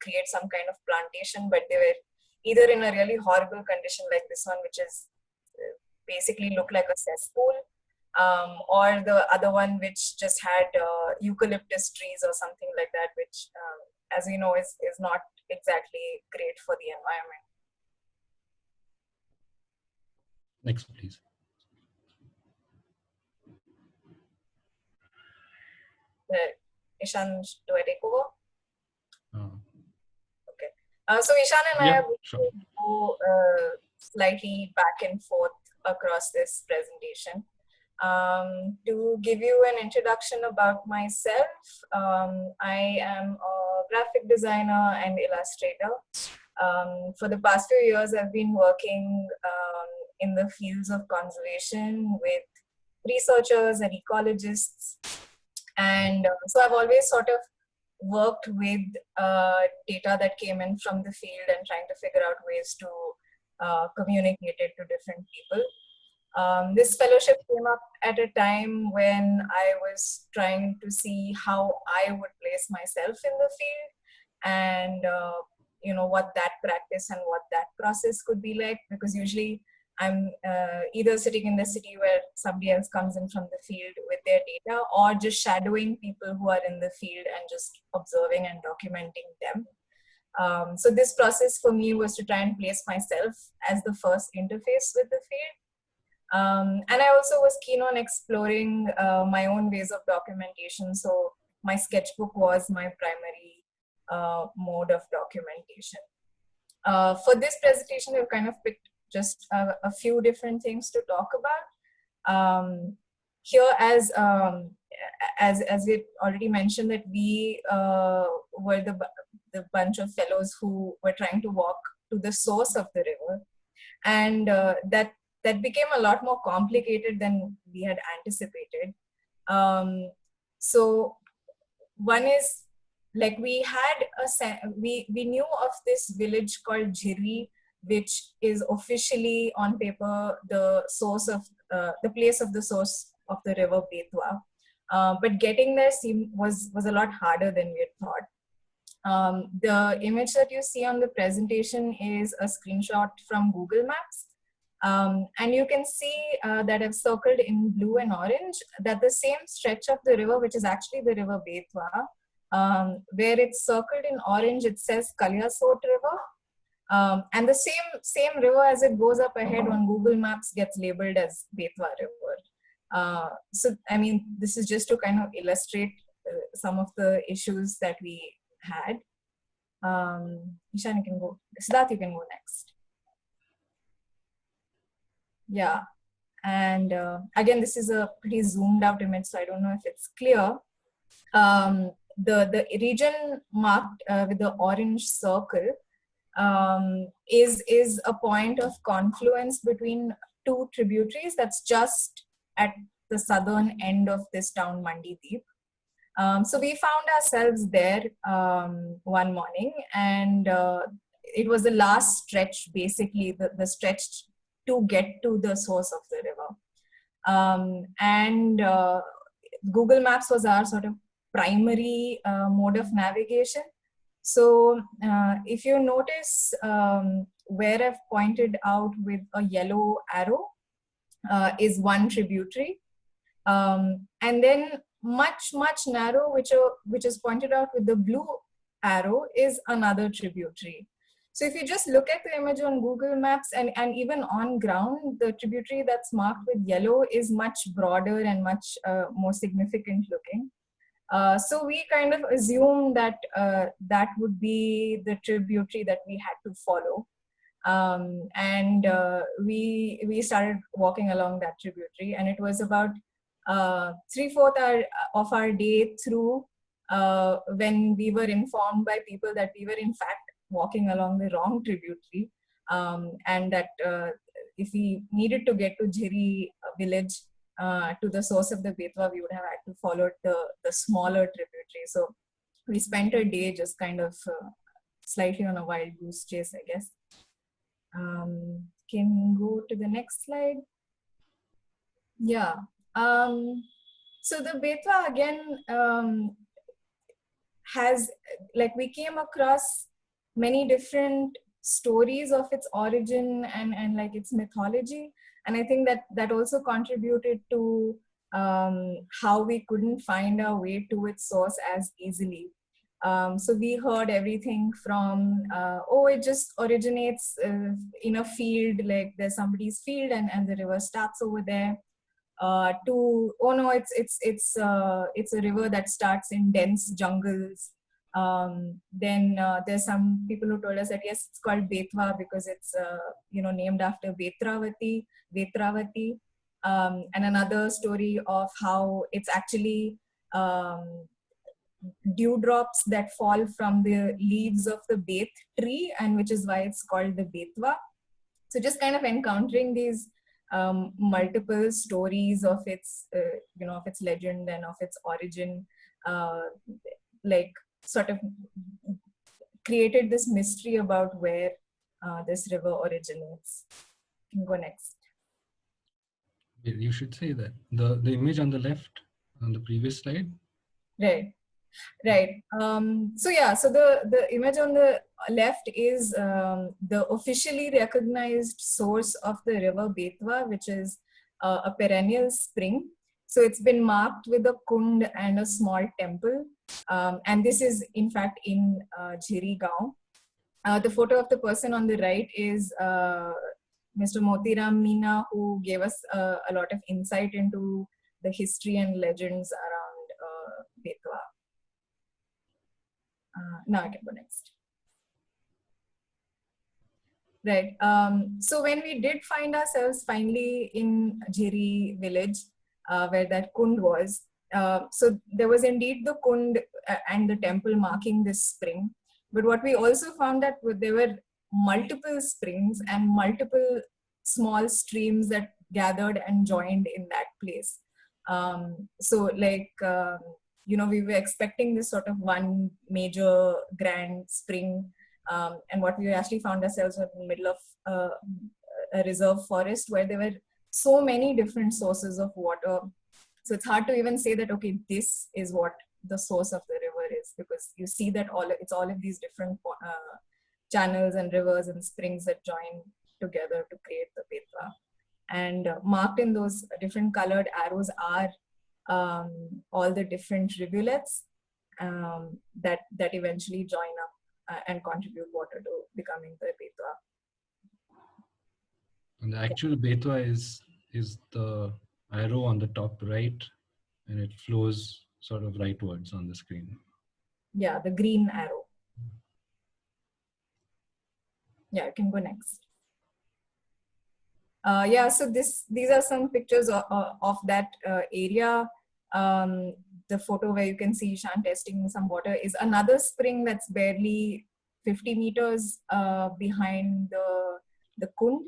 create some kind of plantation, but they were either in a really horrible condition like this one, which is basically looked like a cesspool, or the other one which just had eucalyptus trees or something like that, which, as we know, is not exactly great for the environment. Next, please. Ishan, do I take over? Okay. So Ishan and I are going sure. to go slightly back and forth across this presentation. To give you an introduction about myself, I am a graphic designer and illustrator. For the past few years, I've been working in the fields of conservation with researchers and ecologists. And so I've always sort of worked with data that came in from the field and trying to figure out ways to communicate it to different people. This fellowship came up at a time when I was trying to see how I would place myself in the field, and what that practice and what that process could be like, because usually I'm either sitting in the city where somebody else comes in from the field with their data, or just shadowing people who are in the field and just observing and documenting them. So this process for me was to try and place myself as the first interface with the field. And I also was keen on exploring my own ways of documentation. So my sketchbook was my primary mode of documentation. For this presentation, we've kind of picked just a few different things to talk about. Here, as we already mentioned, that we were the bunch of fellows who were trying to walk to the source of the river, and that became a lot more complicated than we had anticipated. So one is, like, we knew of this village called Jhirri, which is officially on paper the source of the place of the source of the River Betwa, but getting there was a lot harder than we had thought. The image that you see on the presentation is a screenshot from Google Maps. And you can see that I've circled in blue and orange that the same stretch of the river, which is actually the River Betwa, where it's circled in orange, it says Kalyasot River. And the same river, as it goes up ahead on Google Maps, gets labeled as Betwa River. So, I mean, this is just to kind of illustrate some of the issues that we had. Ishan, you can go. Siddharth, you can go next. Yeah, and again, this is a pretty zoomed out image, so I don't know if it's clear. The region marked with the orange circle is a point of confluence between two tributaries that's just at the southern end of this town, Mandideep. So we found ourselves there one morning, and it was the last stretch, basically the stretch to get to the source of the river. And Google Maps was our sort of primary mode of navigation. So if you notice where I've pointed out with a yellow arrow is one tributary. And then much narrow, which is pointed out with the blue arrow, is another tributary. So if you just look at the image on Google Maps and even on ground, the tributary that's marked with yellow is much broader and much more significant looking. So we kind of assumed that that would be the tributary that we had to follow. And we started walking along that tributary, and it was about 3/4 of our day through when we were informed by people that we were in fact walking along the wrong tributary, and that if we needed to get to Jhirri Village, to the source of the Betwa, we would have had to follow the smaller tributary. So we spent a day just kind of slightly on a wild goose chase, I guess. Can go to the next slide. Yeah. So the Betwa again has, like, we came across many different stories of its origin and like its mythology. And I think that also contributed to how we couldn't find our way to its source as easily. So we heard everything from, oh, it just originates in a field, like there's somebody's field and the river starts over there, to, oh no, it's a river that starts in dense jungles. Then there's some people who told us that yes, it's called Betwa because it's named after Vetravati. And another story of how it's actually dewdrops that fall from the leaves of the bet tree, and which is why it's called the Betwa. So just kind of encountering these multiple stories of its of its legend and of its origin, like sort of created this mystery about where this river originates. You can go next. You should say that the image on the left on the previous slide. Right. So yeah, so the image on the left is the officially recognized source of the river Betwa, which is a perennial spring. So it's been marked with a kund and a small temple. And this is in fact in Jhirri Gaon. The photo of the person on the right is Mr. Mohit Rao, who gave us a lot of insight into the history and legends around Betwa. Now I can go next. Right. So when we did find ourselves finally in Jhirri Village, where that kund was, so there was indeed the kund and the temple marking this spring. But what we also found that there were multiple springs and multiple small streams that gathered and joined in that place. So like, we were expecting this sort of one major grand spring, and what we actually found ourselves in the middle of a reserve forest where there were so many different sources of water. So it's hard to even say that, okay, this is what the source of the river is, because you see that it's all of these different channels and rivers and springs that join together to create the Betwa. And marked in those different colored arrows are all the different rivulets that eventually join up and contribute water to becoming the Betwa. And the actual Betwa is the arrow on the top right, and it flows sort of rightwards on the screen. Yeah, the green arrow. Yeah, you can go next. Yeah, so these are some pictures of that area. The photo where you can see Ishan testing some water is another spring that's barely 50 meters behind the kund.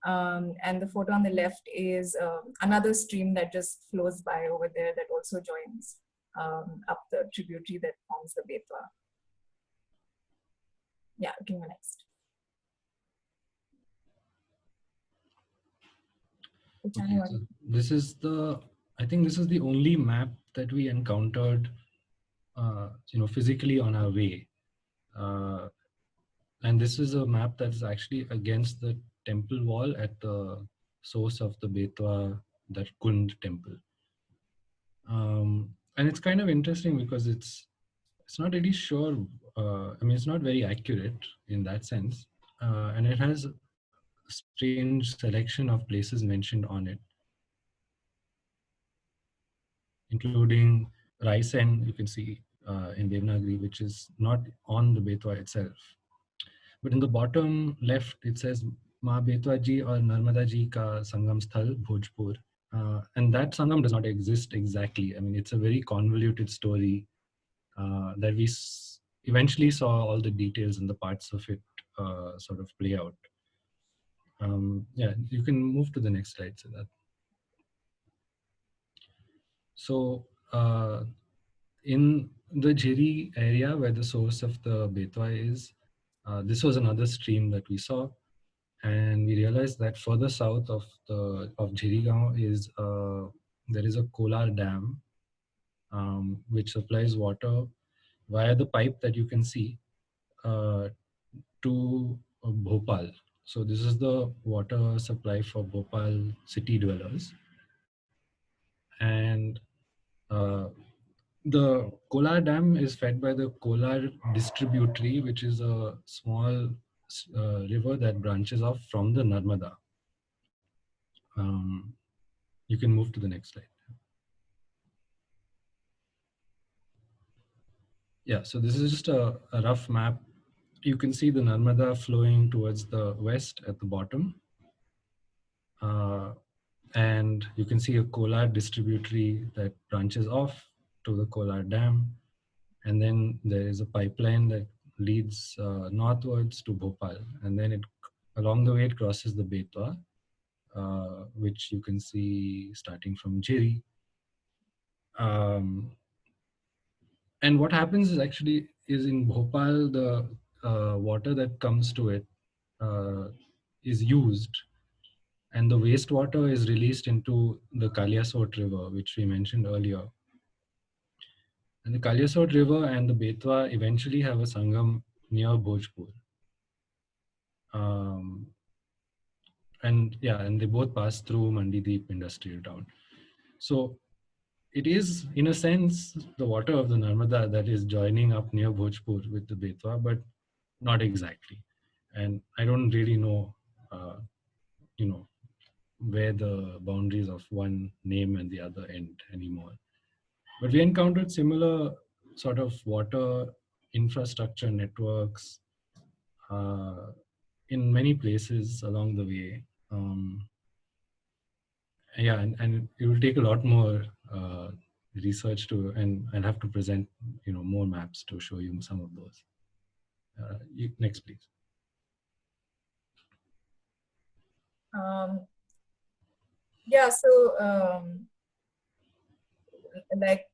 And the photo on the left is another stream that just flows by over there that also joins up the tributary that forms the Betwa. Yeah, you can go next. Okay, so this is I think this is the only map that we encountered, physically on our way. And this is a map that's actually against the temple wall at the source of the Betwa, that Kund temple. And it's kind of interesting because it's not really sure. It's not very accurate in that sense. And it has a strange selection of places mentioned on it, including Raisen, you can see in Devanagari, which is not on the Betwa itself. But in the bottom left, it says Ma Betwa ji or Narmada ji ka Sangam Sthal, Bhojpur. And that Sangam does not exist exactly. It's a very convoluted story. that we eventually saw all the details and the parts of it sort of play out. Yeah, you can move to the next slide, Siddharth. So in the Jhirri area where the source of the Betwa is, this was another stream that we saw, and we realized that further south of Jhirri Gaon is there is a Kolar Dam, which supplies water via the pipe that you can see to Bhopal. So this is the water supply for Bhopal city dwellers. And the Kolar Dam is fed by the Kolar Distributary, which is a small river that branches off from the Narmada. You can move to the next slide. Yeah, so this is just a rough map. You can see the Narmada flowing towards the west at the bottom. And you can see a Kolar distributary that branches off to the Kolar Dam. And then there is a pipeline that leads northwards to Bhopal. And then along the way, it crosses the Betwa, which you can see starting from Jhirri. And what happens is actually in Bhopal, the water that comes to it is used, and the wastewater is released into the Kalyasot River, which we mentioned earlier. And the Kalyasot River and the Betwa eventually have a sangam near Bhojpur. And they both pass through Mandideep industrial town. So it is, in a sense, the water of the Narmada that is joining up near Bhojpur with the Betwa, but not exactly. And I don't really know, where the boundaries of one name and the other end anymore. But we encountered similar sort of water infrastructure networks in many places along the way. And it will take a lot more research and I'll have to present more maps to show you some of those. Next, please. Like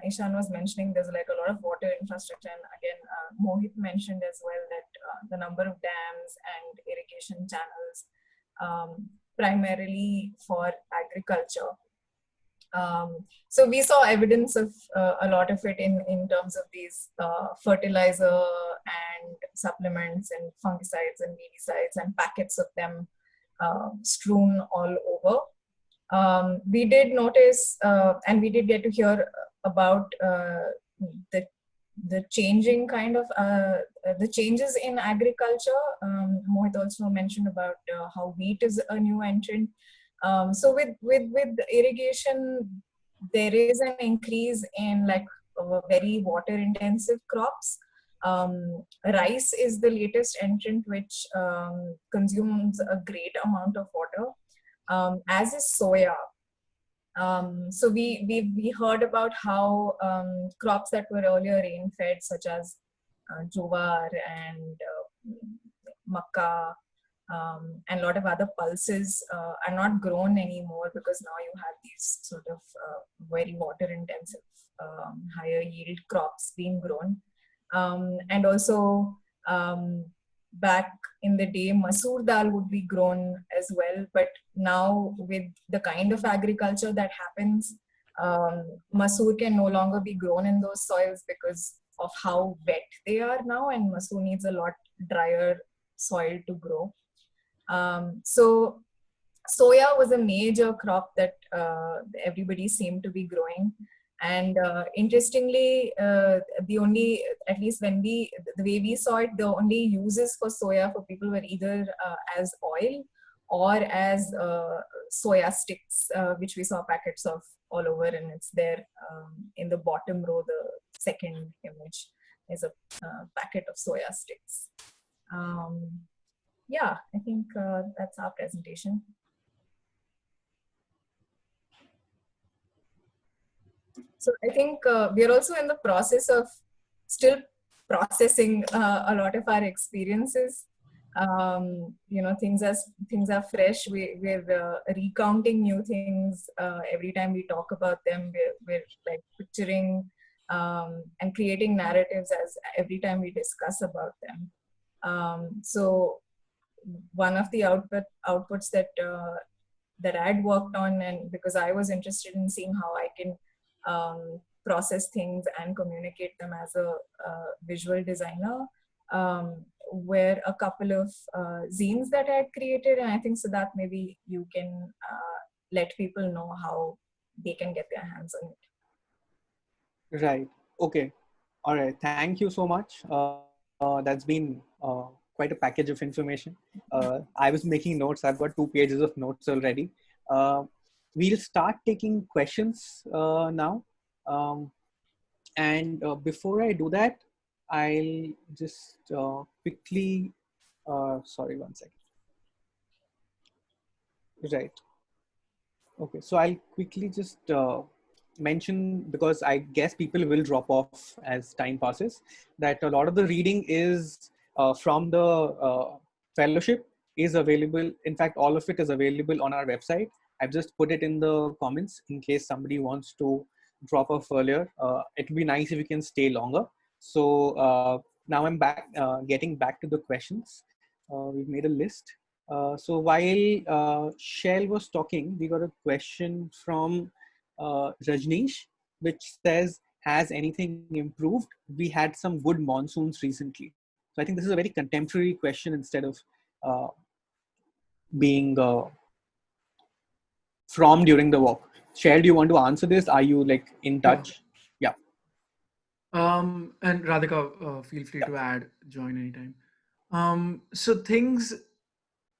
Ishan was mentioning, there's like a lot of water infrastructure, and again Mohit mentioned as well that the number of dams and irrigation channels, primarily for agriculture. So we saw evidence of a lot of it in terms of these fertilizer and supplements and fungicides and weedicides and packets of them strewn all over. We did notice and we did get to hear about the changing kind of the changes in agriculture. Mohit also mentioned about how wheat is a new entrant. So with irrigation, there is an increase in like very water intensive crops. Rice is the latest entrant, which consumes a great amount of water, as is soya. So we heard about how crops that were earlier rain fed, such as jowar and makka, and a lot of other pulses are not grown anymore, because now you have these sort of very water intensive, higher yield crops being grown. And also back in the day, masoor dal would be grown as well, but now with the kind of agriculture that happens, masoor can no longer be grown in those soils because of how wet they are now, and masoor needs a lot drier soil to grow. So soya was a major crop that everybody seemed to be growing. And interestingly, the only, at least the way we saw it, the only uses for soya for people were either as oil or as soya sticks, which we saw packets of all over, and it's there in the bottom row, the second image is a packet of soya sticks. Yeah, I think that's our presentation. So I think we are also in the process of still processing a lot of our experiences. Things are fresh. We're recounting new things every time we talk about them. We're like picturing and creating narratives as every time we discuss about them. So one of the outputs that I'd worked on, and because I was interested in seeing how I can process things and communicate them as a visual designer, were a couple of zines that I had created, and I think so that maybe you can let people know how they can get their hands on it. Right. Okay. All right. Thank you so much. That's been quite a package of information. I was making notes. I've got 2 pages of notes already. We'll start taking questions now. And before I do that, I'll just quickly, sorry, one second. Right. Okay, so I'll quickly just mention, because I guess people will drop off as time passes, that a lot of the reading is from the fellowship is available. In fact, all of it is available on our website. I've just put it in the comments in case somebody wants to drop off earlier. It would be nice if you can stay longer. So now I'm back, getting back to the questions. We've made a list. So while Shail was talking, we got a question from Rajneesh, which says, has anything improved? We had some good monsoons recently. So I think this is a very contemporary question instead of being from during the walk. Shail, do you want to answer this? Are you like in touch? Yeah. And Radhika, feel free to add, join anytime. So things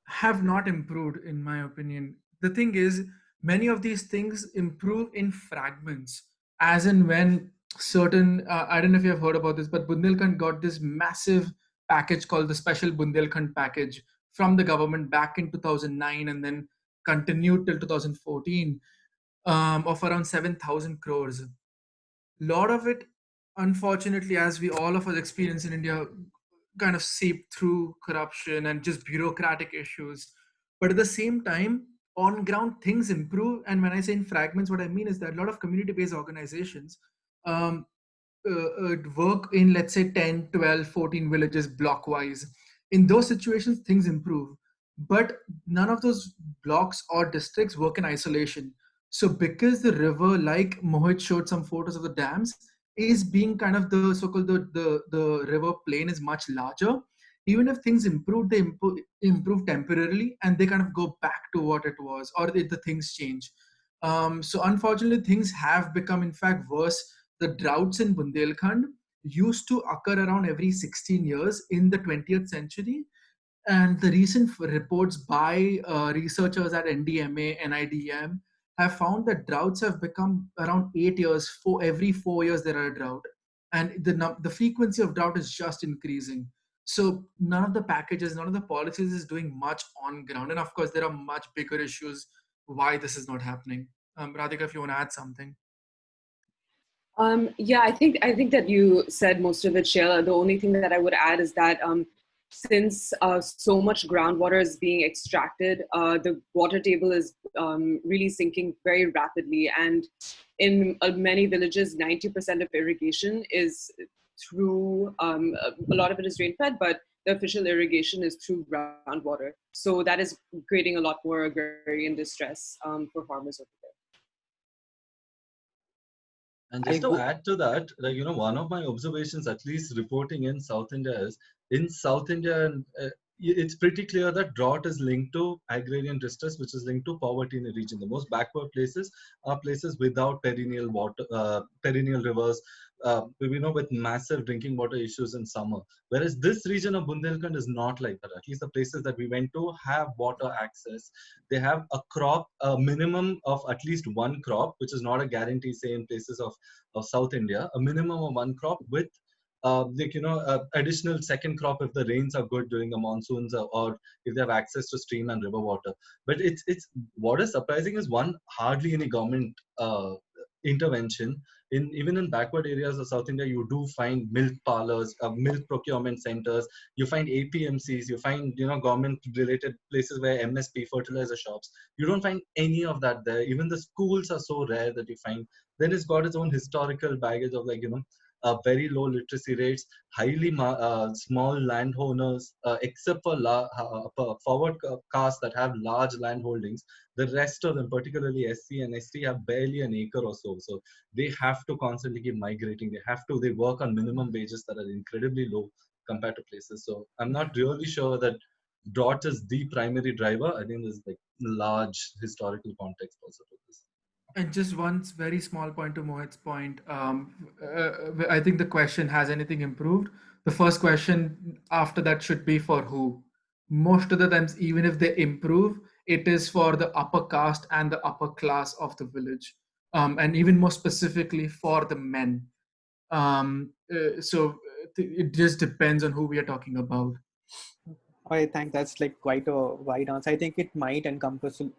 have not improved, in my opinion. The thing is, many of these things improve in fragments, as in when certain, I don't know if you have heard about this, but Bundelkhand got this massive package called the Special Bundelkhand Package from the government back in 2009 and then continued till 2014 of around 7,000 crores. Lot of it, unfortunately, as we all of us experience in India, kind of seep through corruption and just bureaucratic issues. But at the same time, on ground things improve. And when I say in fragments, what I mean is that a lot of community-based organizations um, work in, let's say, 10, 12, 14 villages block-wise. In those situations, things improve. But none of those blocks or districts work in isolation. So because the river, like Mohit showed some photos of the dams, is being kind of the so-called the river plain is much larger. Even if things improve, they improve temporarily and they kind of go back to what it was, or the things change. So unfortunately, things have become, in fact, worse. The droughts in Bundelkhand used to occur around every 16 years in the 20th century. And the recent reports by researchers at NDMA, NIDM, have found that droughts have become around 8 years. For every 4 years, there are a drought. And the frequency of drought is just increasing. So none of the packages, none of the policies is doing much on ground. And of course, there are much bigger issues why this is not happening. Radhika, if you want to add something. Yeah, I think that you said most of it, Shail. The only thing that I would add is that since so much groundwater is being extracted, the water table is really sinking very rapidly. And in many villages, 90% of irrigation is through, a lot of it is rain-fed, but the official irrigation is through groundwater. So that is creating a lot more agrarian distress for farmers over there. And just to add to that, like, one of my observations, at least reporting in South India, is in South India, it's pretty clear that drought is linked to agrarian distress, which is linked to poverty in the region. The most backward places are places without perennial water, perennial rivers, with massive drinking water issues in summer. Whereas this region of Bundelkhand is not like that. At least the places that we went to have water access. They have a minimum of at least one crop, which is not a guarantee, say in places of South India, a minimum of one crop with additional second crop if the rains are good during the monsoons, or if they have access to stream and river water. But it's what is surprising is, one, hardly any government intervention. even in backward areas of South India, you do find milk parlors, milk procurement centers. You find APMCs. You find government-related places where MSP fertilizer shops. You don't find any of that there. Even the schools are so rare that you find. Then it's got its own historical baggage of very low literacy rates, highly small landowners, except for forward castes that have large land holdings. The rest of them, particularly SC and ST, have barely an acre or so. So they have to constantly keep migrating. They work on minimum wages that are incredibly low compared to places. So I'm not really sure that drought is the primary driver. I think there's large historical context also to this. And just one very small point to Mohit's point. I think the question, has anything improved? The first question after that should be for who? Most of the times, even if they improve, it is for the upper caste and the upper class of the village. And even more specifically for the men. So it just depends on who we are talking about. I think that's quite a wide answer. I think it might encompass a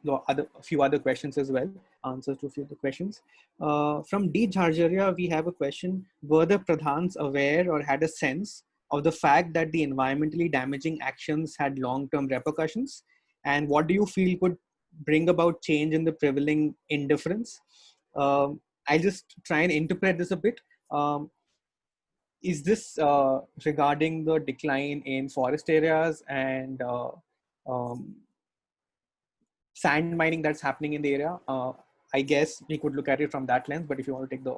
few other questions as well, answers to a few of the questions. From D. Jharjaria, we have a question. Were the Pradhans aware or had a sense of the fact that the environmentally damaging actions had long-term repercussions? And what do you feel could bring about change in the prevailing indifference? I'll just try and interpret this a bit. Is this regarding the decline in forest areas and sand mining that's happening in the area? I guess we could look at it from that lens, but if you want to take the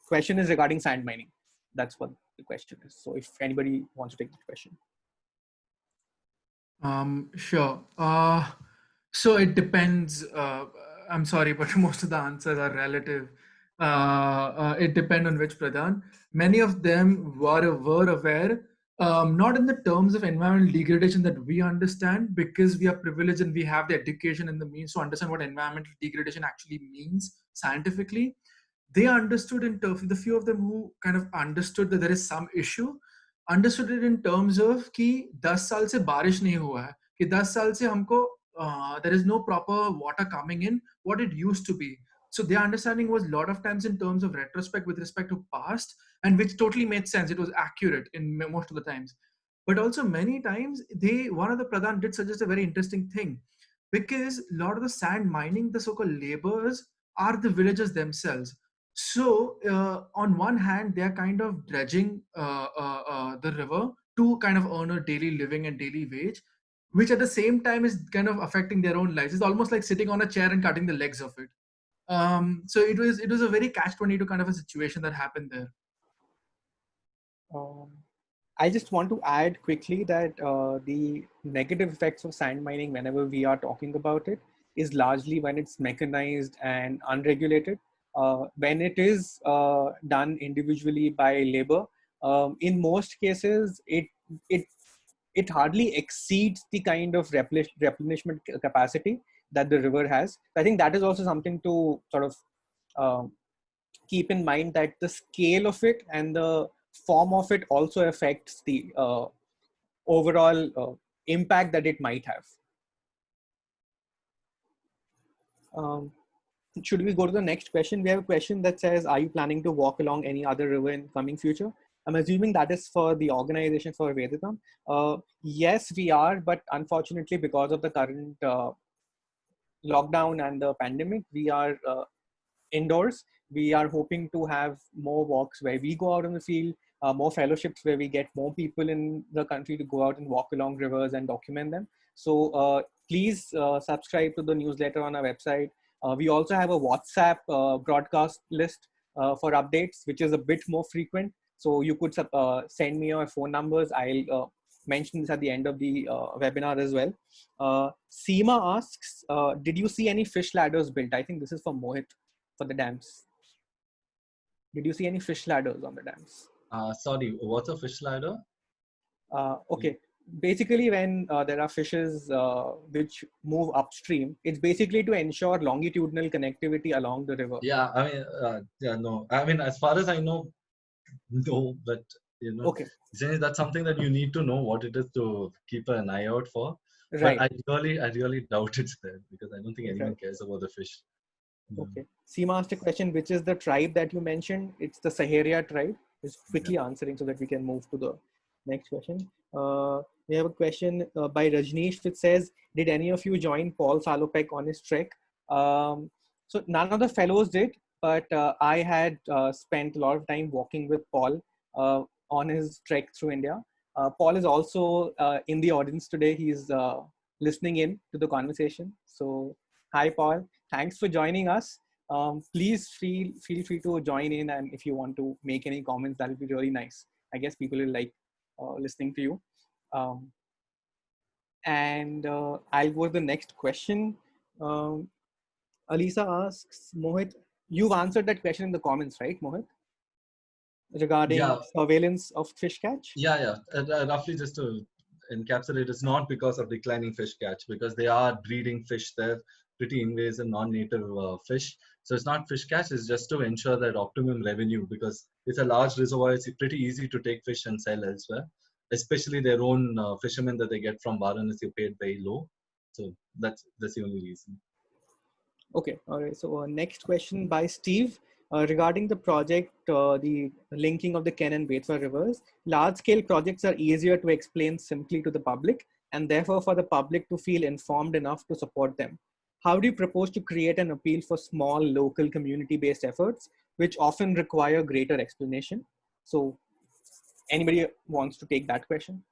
question is regarding sand mining. That's what the question is. So if anybody wants to take the question. Sure. So it depends. I'm sorry, but most of the answers are relative. It depends on which Pradhan. Many of them were aware, not in the terms of environmental degradation that we understand, because we are privileged and we have the education and the means to understand what environmental degradation actually means scientifically. They understood in terms, the few of them who kind of understood that there is some issue, understood it in terms of कि 10 साल से बारिश नहीं हुआ है, कि 10 साल से हमको there is no proper water coming in what it used to be. So their understanding was a lot of times in terms of retrospect with respect to past, and which totally made sense. It was accurate in most of the times. But also many times one of the Pradhan did suggest a very interesting thing, because a lot of the sand mining, the so-called laborers, are the villagers themselves. So on one hand, they are kind of dredging the river to kind of earn a daily living and daily wage, which at the same time is kind of affecting their own lives. It's almost like sitting on a chair and cutting the legs of it. So it was a very catch-22 kind of a situation that happened there. I just want to add quickly that the negative effects of sand mining, whenever we are talking about it, is largely when it's mechanized and unregulated. When it is done individually by labor, in most cases, it hardly exceeds the kind of replenishment capacity that the river has. I think that is also something to sort of keep in mind, that the scale of it and the form of it also affects the overall impact that it might have. Should we go to the next question? We have a question that says, are you planning to walk along any other river in coming future? I'm assuming that is for the organization for Veditum. Yes, we are, but unfortunately, because of the current lockdown and the pandemic, we are indoors. We are hoping to have more walks where we go out in the field, more fellowships where we get more people in the country to go out and walk along rivers and document them. So please subscribe to the newsletter on our website. We also have a WhatsApp broadcast list for updates, which is a bit more frequent. So you could send me your phone numbers. I'll mention this at the end of the webinar as well. Seema asks, did you see any fish ladders built? I think this is for Mohit, for the dams. Did you see any fish ladders on the dams? Sorry, what's a fish ladder? Okay. Basically, when there are fishes which move upstream, it's basically to ensure longitudinal connectivity along the river. Yeah, I mean, no. I mean, as far as I know, no, but Okay. That's something that you need to know what it is to keep an eye out for. Right. But I really doubt it's there, because I don't think anyone cares about the fish. Okay. Seema asked a question, which is the tribe that you mentioned? It's the Saharia tribe. Just quickly answering so that we can move to the next question. We have a question by Rajneesh which says, did any of you join Paul Salopek on his trek? So none of the fellows did, but I had spent a lot of time walking with Paul on his trek through India. Paul is also in the audience today. He's listening in to the conversation. So hi, Paul. Thanks for joining us. Please feel free to join in, and if you want to make any comments, that would be really nice. I guess people will like listening to you. And I'll go to the next question. Alisa asks, Mohit, you've answered that question in the comments, right, Mohit? Regarding surveillance of fish catch? Yeah. Roughly, just to encapsulate, it's not because of declining fish catch, because they are breeding fish there, pretty invasive non-native fish. So it's not fish catch, it's just to ensure that optimum revenue, because it's a large reservoir. It's pretty easy to take fish and sell elsewhere, especially their own fishermen that they get from Varanasi paid very low. So that's the only reason. Okay, all right. So next question by Steve regarding the project, the linking of the Ken and Betwa rivers. Large-scale projects are easier to explain simply to the public, and therefore for the public to feel informed enough to support them. How do you propose to create an appeal for small, local, community-based efforts, which often require greater explanation? So, anybody wants to take that question?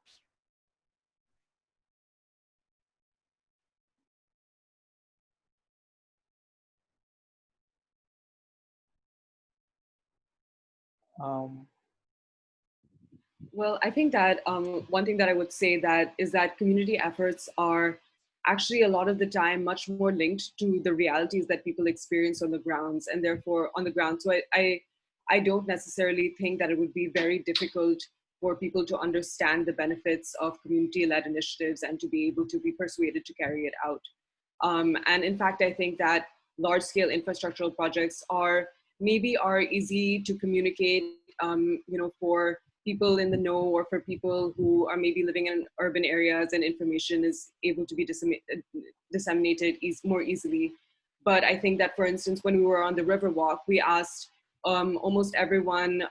Well, I think that one thing that I would say that is that community efforts are actually a lot of the time much more linked to the realities that people experience on the grounds, and therefore on the ground. So I don't necessarily think that it would be very difficult for people to understand the benefits of community-led initiatives and to be able to be persuaded to carry it out. And in fact, I think that large-scale infrastructural projects are easy to communicate, for people in the know, or for people who are maybe living in urban areas, and information is able to be disseminated more easily. But I think that, for instance, when we were on the river walk, we asked almost everyone,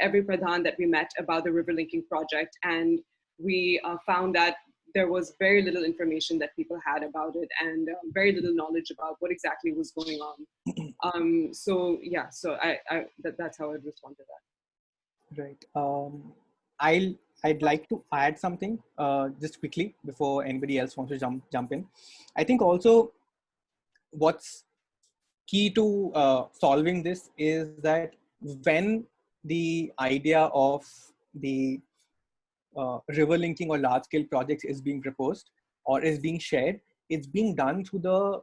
every pradhan that we met about the river linking project, and we found that there was very little information that people had about it, and very little knowledge about what exactly was going on. So that's how I'd respond to that. Right. I'd like to add something just quickly before anybody else wants to jump in. I think also what's key to solving this is that when the idea of the river linking or large scale projects is being proposed or is being shared, it's being done through the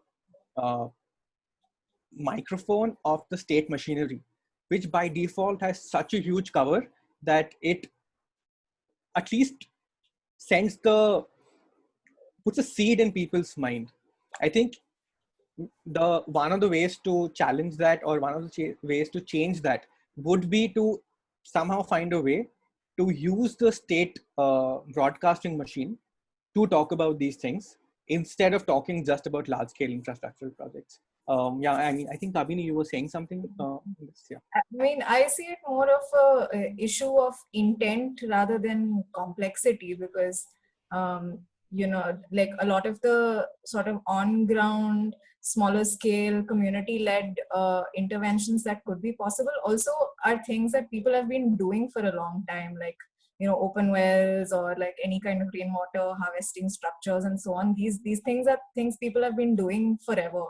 microphone of the state machinery, which by default has such a huge cover that it at least puts a seed in people's mind. I think one of the ways to challenge that, or one of the ways to change that, would be to somehow find a way to use the state broadcasting machine to talk about these things instead of talking just about large scale infrastructural projects. I think Kabini, you were saying something. I mean, I see it more of a issue of intent rather than complexity, because like a lot of the sort of on ground, smaller scale, community led interventions that could be possible also are things that people have been doing for a long time, like open wells, or like any kind of rainwater harvesting structures and so on. These things are things people have been doing forever.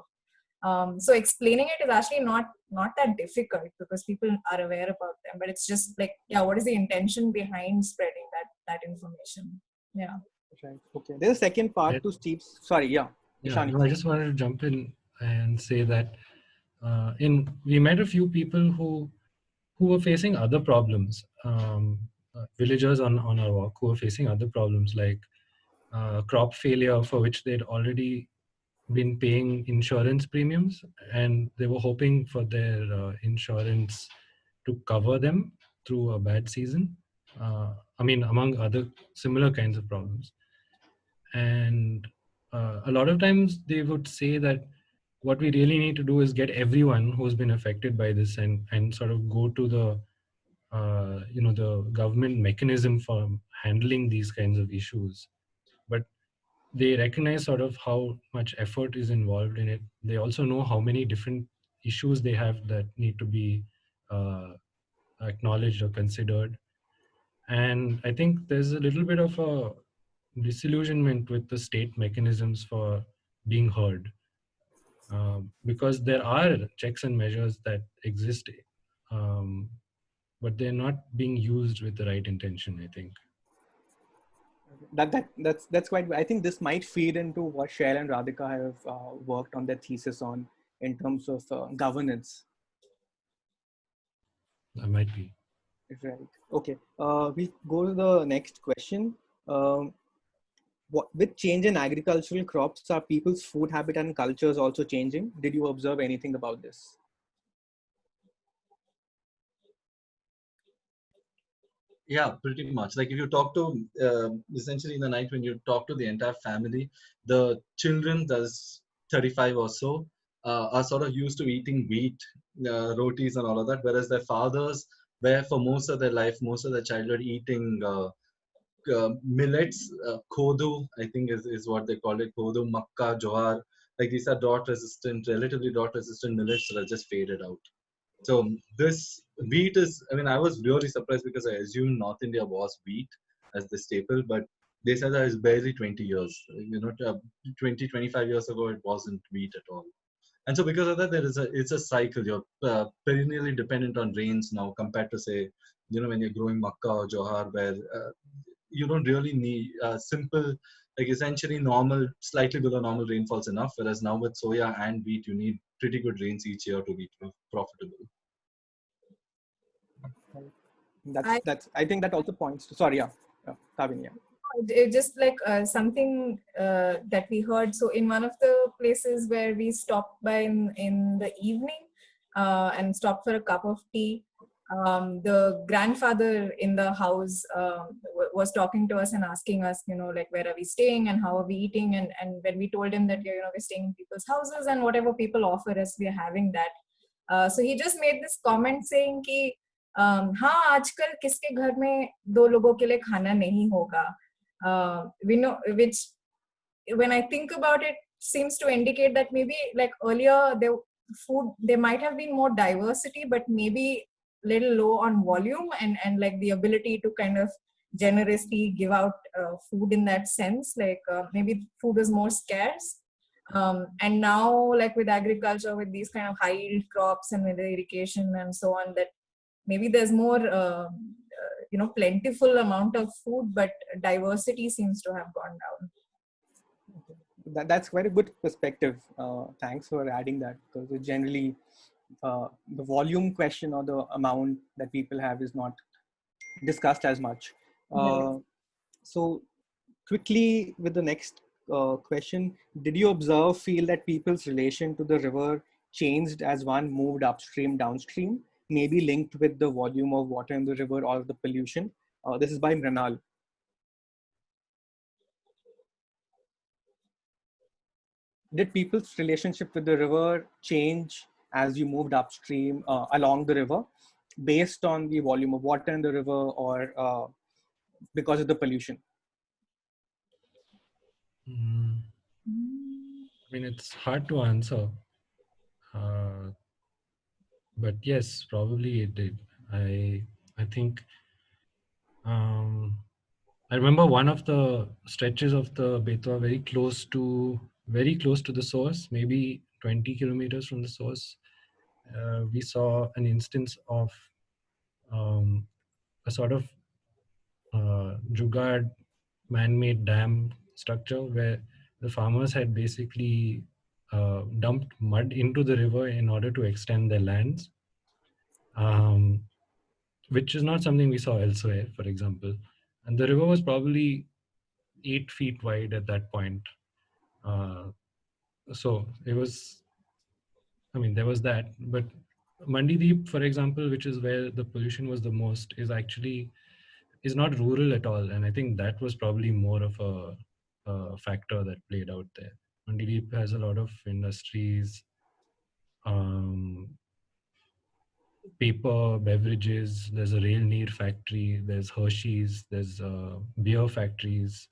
So explaining it is actually not that difficult, because people are aware about them, but it's just like, what is the intention behind spreading that information? Yeah. Right. Okay. There's a second part to Steve's. Sorry. Ishan. I just wanted to jump in and say that we met a few people who were facing other problems. Villagers on our walk who were facing other problems, like crop failure, for which they'd already been paying insurance premiums, and they were hoping for their insurance to cover them through a bad season. Among other similar kinds of problems. And a lot of times they would say that what we really need to do is get everyone who's been affected by this and sort of go to the the government mechanism for handling these kinds of issues. But they recognize sort of how much effort is involved in it. They also know how many different issues they have that need to be acknowledged or considered. And I think there's a little bit of a disillusionment with the state mechanisms for being heard, because there are checks and measures that exist, um, but they're not being used with the right intention, I think. That's quite. I think this might feed into what Shail and Radhika have worked on their thesis on in terms of governance. That might be. Right. Okay. We go to the next question. With change in agricultural crops, are people's food habit and cultures also changing? Did you observe anything about this? Yeah, pretty much. Like if you talk to essentially in the night when you talk to the entire family, the children, there's 35 or so, are sort of used to eating wheat, rotis and all of that, whereas their fathers were for most of their life, most of their childhood eating millets, kodu, I think is what they call it, kodu, makka, jowar. Like these are drought resistant, relatively drought resistant millets that are just faded out. So this wheat is, I mean, I was really surprised because I assumed North India was wheat as the staple, but they said that it's barely 20 years. 20, 25 years ago, it wasn't wheat at all. And so because of that, it's a cycle. You're perennially dependent on rains now compared to say, when you're growing makka or jowar, where you don't really need simple, like essentially normal, slightly below normal rainfalls enough. Whereas now with soya and wheat, you need pretty good rains each year to be profitable. I think that also points to, sorry, Kabini. Just like something that we heard. So in one of the places where we stopped by in the evening and stopped for a cup of tea, the grandfather in the house was talking to us and asking us, like, where are we staying and how are we eating? And when we told him that, we're staying in people's houses and whatever people offer us, we're having that. So he just made this comment saying कि हाँ आजकल किसके घर में दो लोगों के लिए खाना नहीं होगा. We know, which when I think about it seems to indicate that maybe like earlier there might have been more diversity, but maybe little low on volume and like the ability to kind of generously give out food in that sense, like maybe food is more scarce. And now like with agriculture, with these kind of high yield crops and with the irrigation and so on, that maybe there's more plentiful amount of food, but diversity seems to have gone down. That's quite a good perspective. Thanks for adding that, because it generally the volume question or the amount that people have is not discussed as much. So quickly with the next question, did you feel that people's relation to the river changed as one moved upstream, downstream, maybe linked with the volume of water in the river or the pollution? This is by Mrinal. Did people's relationship with the river change as you moved upstream along the river based on the volume of water in the river or because of the pollution? I mean, it's hard to answer. But yes, probably it did. I think I remember one of the stretches of the Betwa very close to the source, maybe 20 kilometers from the source. We saw an instance of a sort of Jugaad man-made dam structure where the farmers had basically dumped mud into the river in order to extend their lands, which is not something we saw elsewhere, for example. And the river was probably 8 feet wide at that point. So it was, I mean, there was that. But Mandideep, for example, which is where the pollution was the most, is not rural at all. And I think that was probably more of a factor that played out there. Mandideep has a lot of industries, paper, beverages. There's a rail neer factory. There's Hershey's. There's beer factories.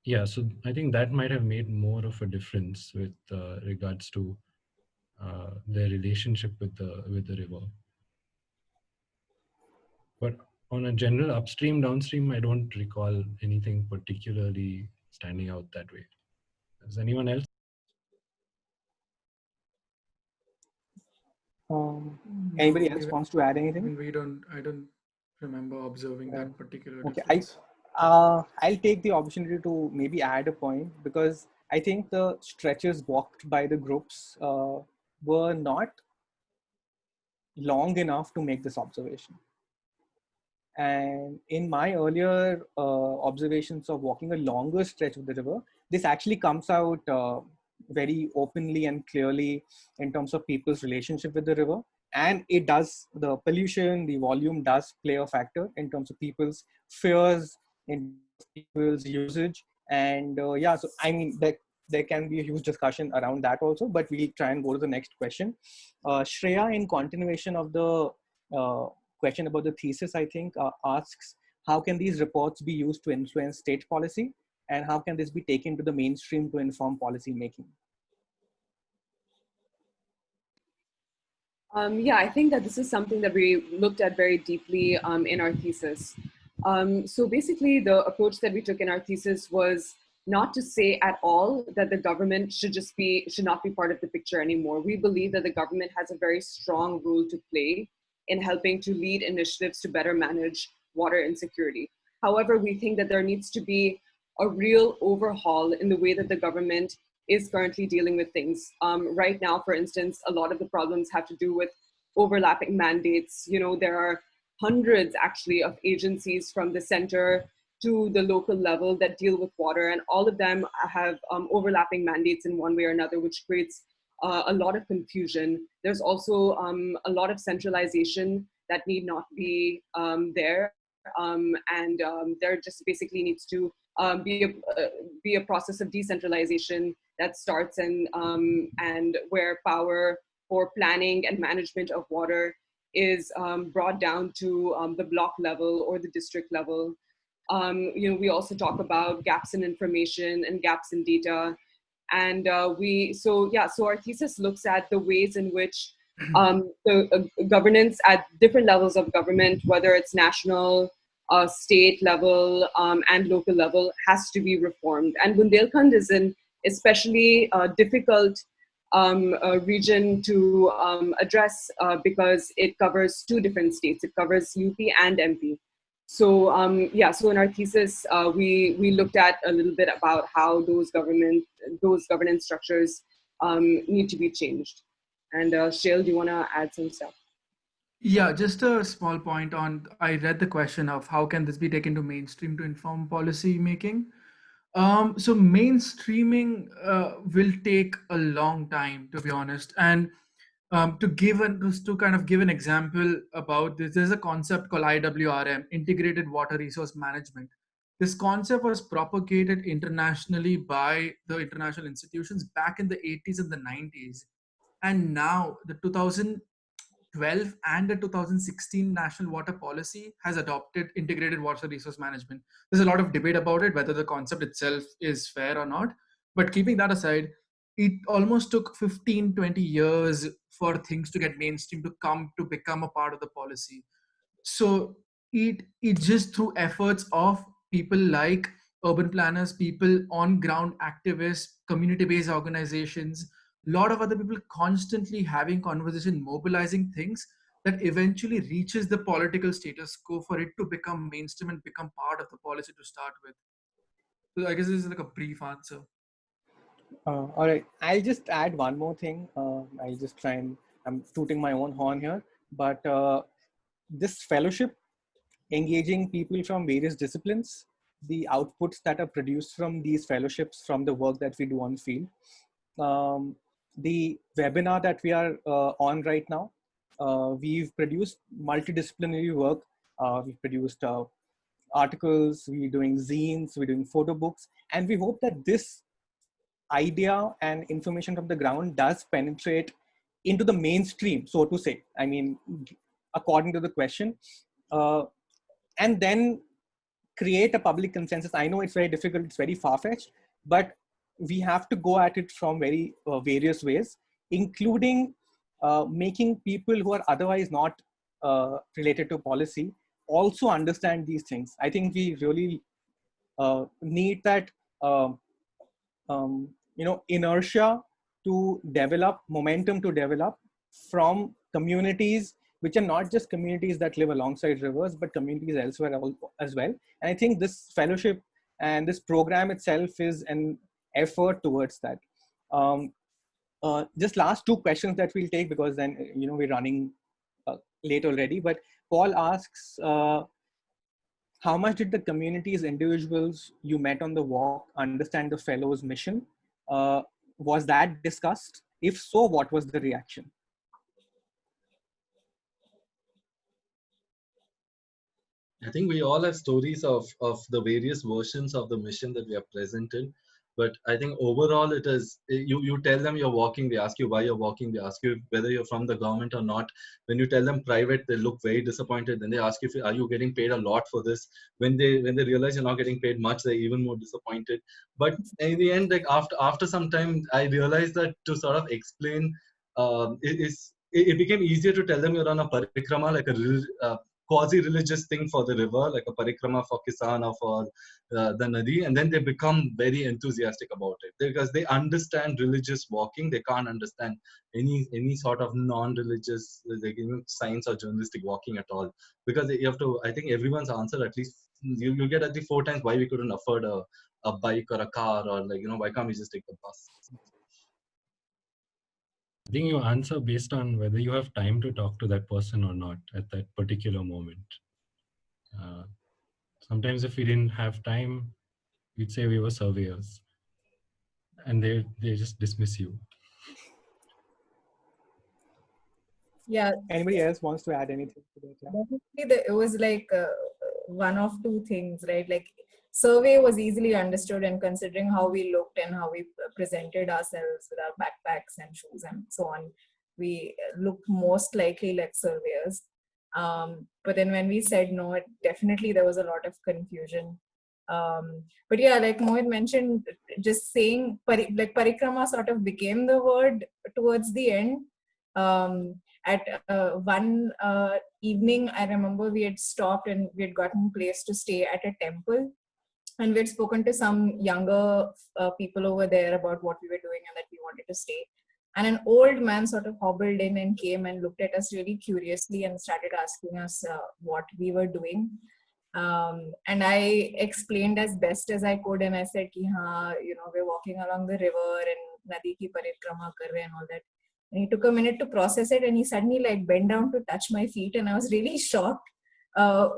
Yeah, so I think that might have made more of a difference with regards to their relationship with the river. But on a general upstream, downstream, I don't recall anything particularly standing out that way. Does anyone else? Anybody else wants to add anything? I don't remember observing that particular Okay, difference. I'll take the opportunity to maybe add a point, because I think the stretches walked by the groups were not long enough to make this observation. And in my earlier observations of walking a longer stretch of the river, this actually comes out very openly and clearly in terms of people's relationship with the river. And it does, the pollution, the volume does play a factor in terms of people's fears, in people's usage. And yeah, so I mean, there can be a huge discussion around that also, but we'll try and go to the next question. Shreya, in continuation of the question about the thesis, I think, asks, how can these reports be used to influence state policy? And how can this be taken to the mainstream to inform policy making? Yeah, I think that this is something that we looked at very deeply in our thesis. So basically, the approach that we took in our thesis was not to say at all that the government should not be part of the picture anymore. We believe that the government has a very strong role to play in helping to lead initiatives to better manage water insecurity. However, we think that there needs to be a real overhaul in the way that the government is currently dealing with things. Right now, for instance, a lot of the problems have to do with overlapping mandates. You know, there are hundreds actually of agencies from the center to the local level that deal with water, and all of them have overlapping mandates in one way or another, which creates a lot of confusion. There's also a lot of centralization that need not be there, and there just basically needs to be a process of decentralization that starts and where power for planning and management of water is brought down to the block level or the district level. You know, we also talk about gaps in information and gaps in data. And so our thesis looks at the ways in which the governance at different levels of government, whether it's national, state level, and local level, has to be reformed. And Bundelkhand is an especially difficult region to address because it covers two different states. It covers UP and MP. So so in our thesis, we looked at a little bit about how those governance structures need to be changed. And Shail, do you want to add some stuff? Yeah, just a small point on, I read the question of how can this be taken to mainstream to inform policy making. So mainstreaming will take a long time, to be honest. And to kind of give an example about this, there's a concept called IWRM, Integrated Water Resource Management. This concept was propagated internationally by the international institutions back in the 80s and the 90s. And now the 2012 and the 2016 National Water Policy has adopted integrated water resource management. There's a lot of debate about it, whether the concept itself is fair or not. But keeping that aside, it almost took 15, 20 years for things to get mainstream to become a part of the policy. So it just through efforts of people like urban planners, people on ground activists, community-based organizations, a lot of other people constantly having conversation, mobilizing things that eventually reaches the political status quo for it to become mainstream and become part of the policy to start with. So I guess this is like a brief answer. All right, I'll just add one more thing. I'll just try and, I'm tooting my own horn here, but this fellowship, engaging people from various disciplines, the outputs that are produced from these fellowships, from the work that we do on field, the webinar that we are on right now, we've produced multidisciplinary work. We've produced articles, we're doing zines, we're doing photo books, and we hope that this idea and information from the ground does penetrate into the mainstream, so to say. I mean, according to the question, and then create a public consensus. I know it's very difficult, it's very far-fetched, but we have to go at it from very various ways, including making people who are otherwise not related to policy also understand these things. I think we really need that inertia to develop, momentum to develop from communities which are not just communities that live alongside rivers, but communities elsewhere as well. And I think this fellowship and this program itself is an effort towards that. Just last two questions that we'll take, because then we're running late already. But Paul asks, how much did the communities, individuals you met on the walk understand the fellows' mission? Was that discussed? If so, what was the reaction? I think we all have stories of the various versions of the mission that we have presented. But I think overall it is, you tell them you're walking, they ask you why you're walking, they ask you whether you're from the government or not. When you tell them private, they look very disappointed. Then they ask you, are you getting paid a lot for this? When they realize you're not getting paid much, they're even more disappointed. But in the end, like after some time, I realized that to sort of explain, it became easier to tell them you're on a parikrama, like a quasi-religious thing for the river, like a parikrama for Kisan or for the Nadi, and then they become very enthusiastic about it because they understand religious walking. They can't understand any sort of non-religious, like, science or journalistic walking at all, because you have to. I think everyone's answer, at least you get at least 4 times why we couldn't afford a bike or a car, or like, why can't we just take the bus? I think you answer based on whether you have time to talk to that person or not at that particular moment. Sometimes if we didn't have time, we'd say we were surveyors, and they just dismiss you. Yeah. Anybody else wants to add anything to that? Yeah. It was like one of two things, right? Like, survey was easily understood, and considering how we looked and how we presented ourselves with our backpacks and shoes and so on, we looked most likely like surveyors. But then when we said no, definitely there was a lot of confusion. But yeah, like Mohit mentioned, just saying like parikrama sort of became the word towards the end. At one evening, I remember we had stopped and we had gotten a place to stay at a temple. And we had spoken to some younger people over there about what we were doing and that we wanted to stay. And an old man sort of hobbled in and came and looked at us really curiously and started asking us what we were doing. And I explained as best as I could, and I said, we're walking along the river and Nadi ki parikrama kar rahe and all that. And he took a minute to process it, and he suddenly like bent down to touch my feet, and I was really shocked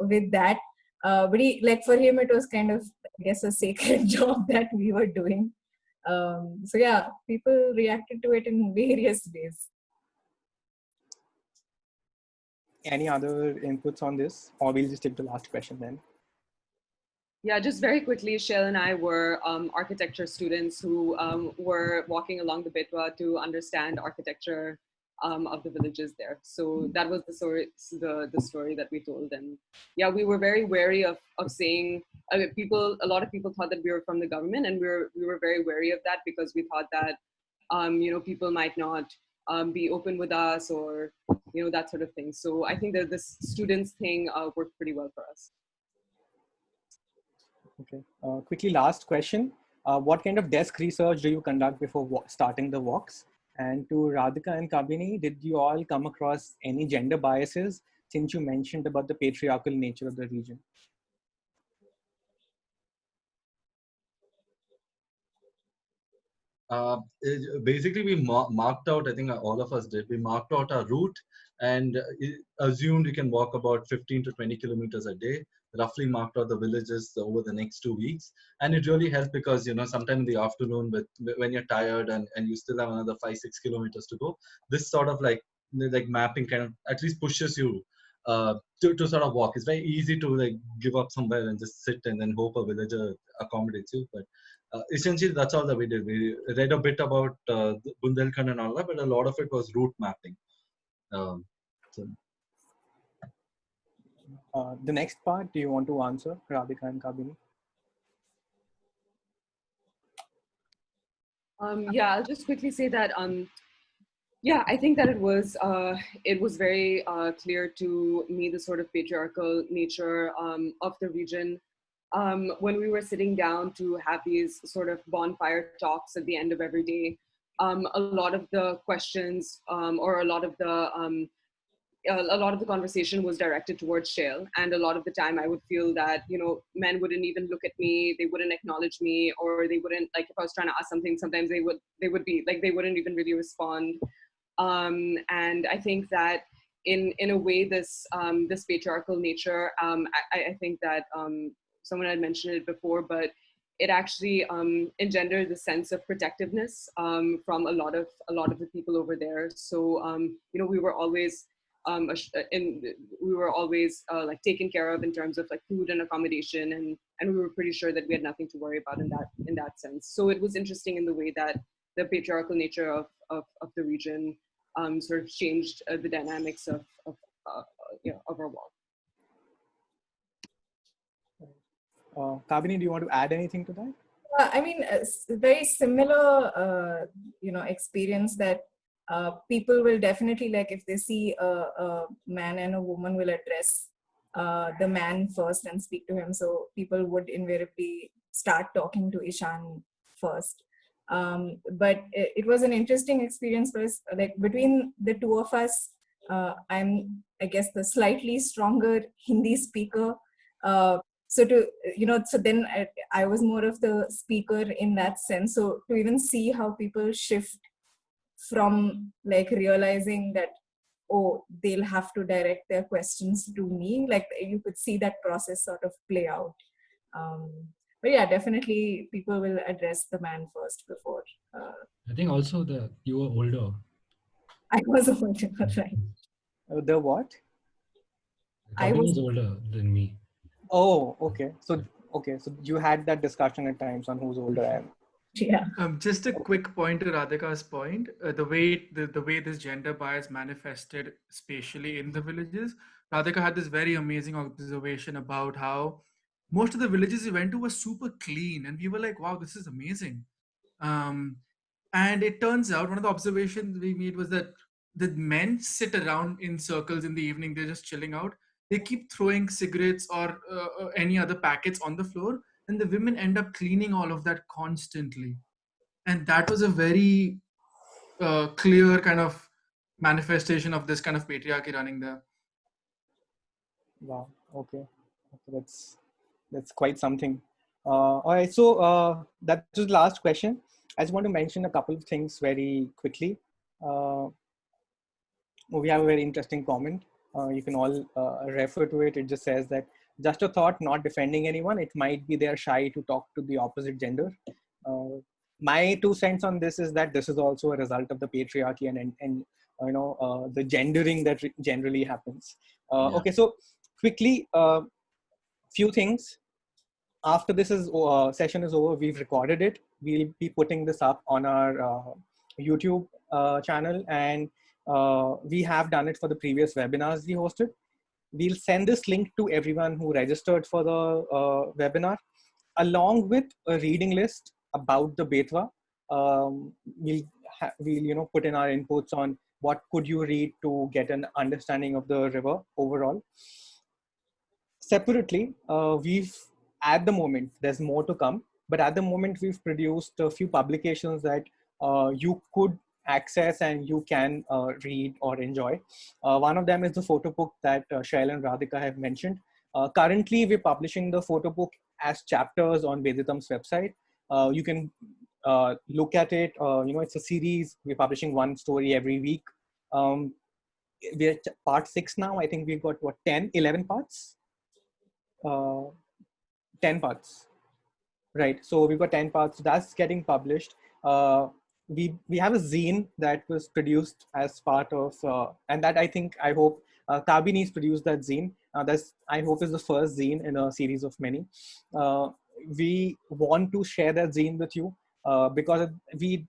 with that. But for him, it was kind of, I guess, a sacred job that we were doing. So yeah, people reacted to it in various ways. Any other inputs on this, or we'll just take the last question then? Yeah, just very quickly, Shail and I were architecture students who were walking along the Betwa to understand architecture of the villages there. So that was the story that we told. And yeah, we were very wary of saying, a lot of people thought that we were from the government, and we were very wary of that because we thought that people might not be open with us, or that sort of thing. So I think that this students thing worked pretty well for us. Okay. Quickly, last question. What kind of desk research do you conduct before starting the walks? And to Radhika and Kabini, did you all come across any gender biases, since you mentioned about the patriarchal nature of the region? Basically, we marked out, I think all of us did, we marked out our route and assumed we can walk about 15 to 20 kilometers a day, roughly marked out the villages over the next 2 weeks. And it really helped because, sometime in the afternoon, when you're tired and you still have another 5-6 kilometers to go, this sort of like mapping kind of at least pushes you to sort of walk. It's very easy to like give up somewhere and just sit and then hope a villager accommodates you. But essentially, that's all that we did. We read a bit about Bundelkhand and all that, but a lot of it was route mapping. So. The next part, do you want to answer, Radhika and Kabini? Yeah, I'll just quickly say that. Yeah, I think that it was very clear to me the sort of patriarchal nature of the region. When we were sitting down to have these sort of bonfire talks at the end of every day, a lot of the questions or a lot of the conversation was directed towards Shail, and a lot of the time I would feel that, you know, men wouldn't even look at me, they wouldn't acknowledge me, or they wouldn't, like, if I was trying to ask something, sometimes they would be like, they wouldn't even really respond. And I think that in a way, this patriarchal nature, I think that someone had mentioned it before, but it actually engendered the sense of protectiveness from a lot of the people over there. So you know, we were always like taken care of in terms of like food and accommodation, and we were pretty sure that we had nothing to worry about in that sense. So it was interesting in the way that the patriarchal nature of the region sort of changed the dynamics of our walk. Kabini, do you want to add anything to that? I mean, very similar, you know, experience that people will definitely, like, if they see a man and a woman, will address the man first and speak to him. So people would invariably start talking to Ishan first. But it was an interesting experience for us. Like, between the two of us, I'm, I guess, the slightly stronger Hindi speaker. So to, you know, so then I was more of the speaker in that sense. So to even see how people shift from like realizing that, oh, they'll have to direct their questions to me, like you could see that process sort of play out. But yeah, definitely people will address the man first before. I think also you were older. I was older, right? The what? I was older than me. Oh, okay. So you had that discussion at times on who's older I am. Yeah. Just a quick point to Radhika's point, the way this gender bias manifested spatially in the villages. Radhika had this very amazing observation about how most of the villages we went to were super clean, and we were like, wow, this is amazing. And it turns out one of the observations we made was that the men sit around in circles in the evening, they're just chilling out. They keep throwing cigarettes or any other packets on the floor, and the women end up cleaning all of that constantly. And that was a very clear kind of manifestation of this kind of patriarchy running there. Wow. Okay. That's quite something. All right. So that was the last question. I just want to mention a couple of things very quickly. We have a very interesting comment. You can all refer to it. It just says that, just a thought, not defending anyone. It might be they're shy to talk to the opposite gender. My 2 cents on this is that this is also a result of the patriarchy and you know, the gendering that generally happens. Okay, so quickly, few things. After this session is over, we've recorded it. We'll be putting this up on our YouTube channel, and we have done it for the previous webinars we hosted. We'll send this link to everyone who registered for the webinar, along with a reading list about the Betwa. We'll you know, put in our inputs on what could you read to get an understanding of the river overall. Separately, we've, at the moment, there's more to come, but at the moment we've produced a few publications that you could access and you can read or enjoy. One of them is the photo book that Shail and Radhika have mentioned. Currently, we're publishing the photo book as chapters on Veditum's website. You can look at it. You know, it's a series. We're publishing one story every week. We're at part 6 now. I think we've got, what, 11 parts? 10 parts. Right. So we've got 10 parts. That's getting published. We have a zine that was produced as part of, and that I hope Kabini's produced that zine. That's, I hope, is the first zine in a series of many. We want to share that zine with you because we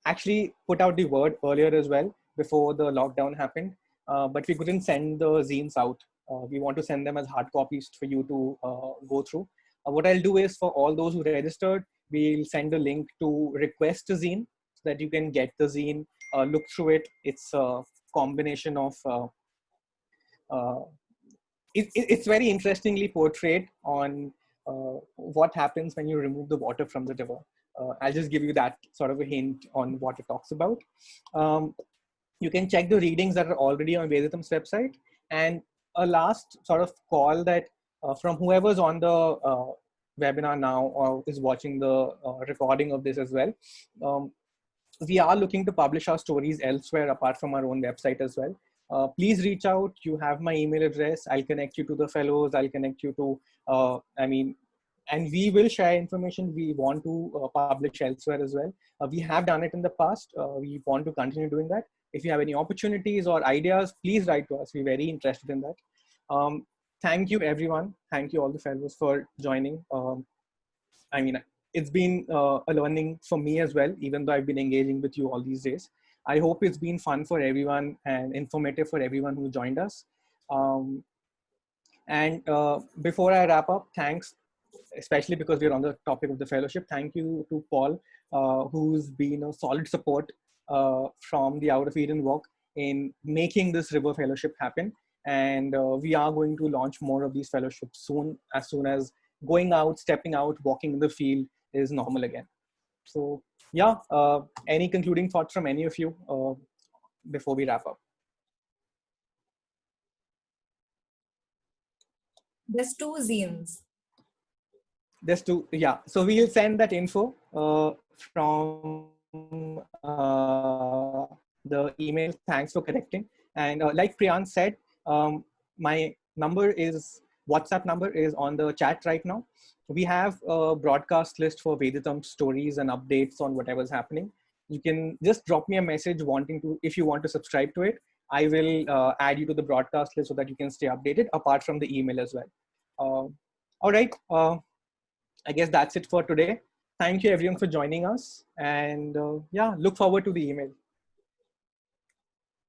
actually put out the word earlier as well before the lockdown happened, but we couldn't send the zines out. We want to send them as hard copies for you to go through. What I'll do is, for all those who registered, we'll send a link to request a zine so that you can get the zine, look through it. It's a combination of it's very interestingly portrayed on what happens when you remove the water from the river. I'll just give you that sort of a hint on what it talks about. You can check the readings that are already on Veditum's website. And a last sort of call that from whoever's on the webinar now or is watching the recording of this as well. We are looking to publish our stories elsewhere apart from our own website as well. Please reach out. You have my email address. I'll connect you to the fellows. I'll connect you to, and we will share information we want to publish elsewhere as well. We have done it in the past. We want to continue doing that. If you have any opportunities or ideas, please write to us. We're very interested in that. Thank you, everyone. Thank you all the fellows for joining. It's been a learning for me as well, even though I've been engaging with you all these days. I hope it's been fun for everyone and informative for everyone who joined us. Before I wrap up, thanks, especially because we're on the topic of the fellowship, thank you to Paul, who's been a solid support from the Out of Eden walk in making this river fellowship happen. And we are going to launch more of these fellowships soon as going out, stepping out, walking in the field is normal again. So yeah, any concluding thoughts from any of you before we wrap up? There's 2 zines. There's 2, yeah. So we'll send that info from the email. Thanks for correcting. And like Priyan said, my WhatsApp number is on the chat right now. We have a broadcast list for Veditum stories and updates on whatever's happening. You can just drop me a message if you want to subscribe to it. I will add you to the broadcast list so that you can stay updated apart from the email as well. All right. I guess that's it for today. Thank you everyone for joining us. And yeah, look forward to the email.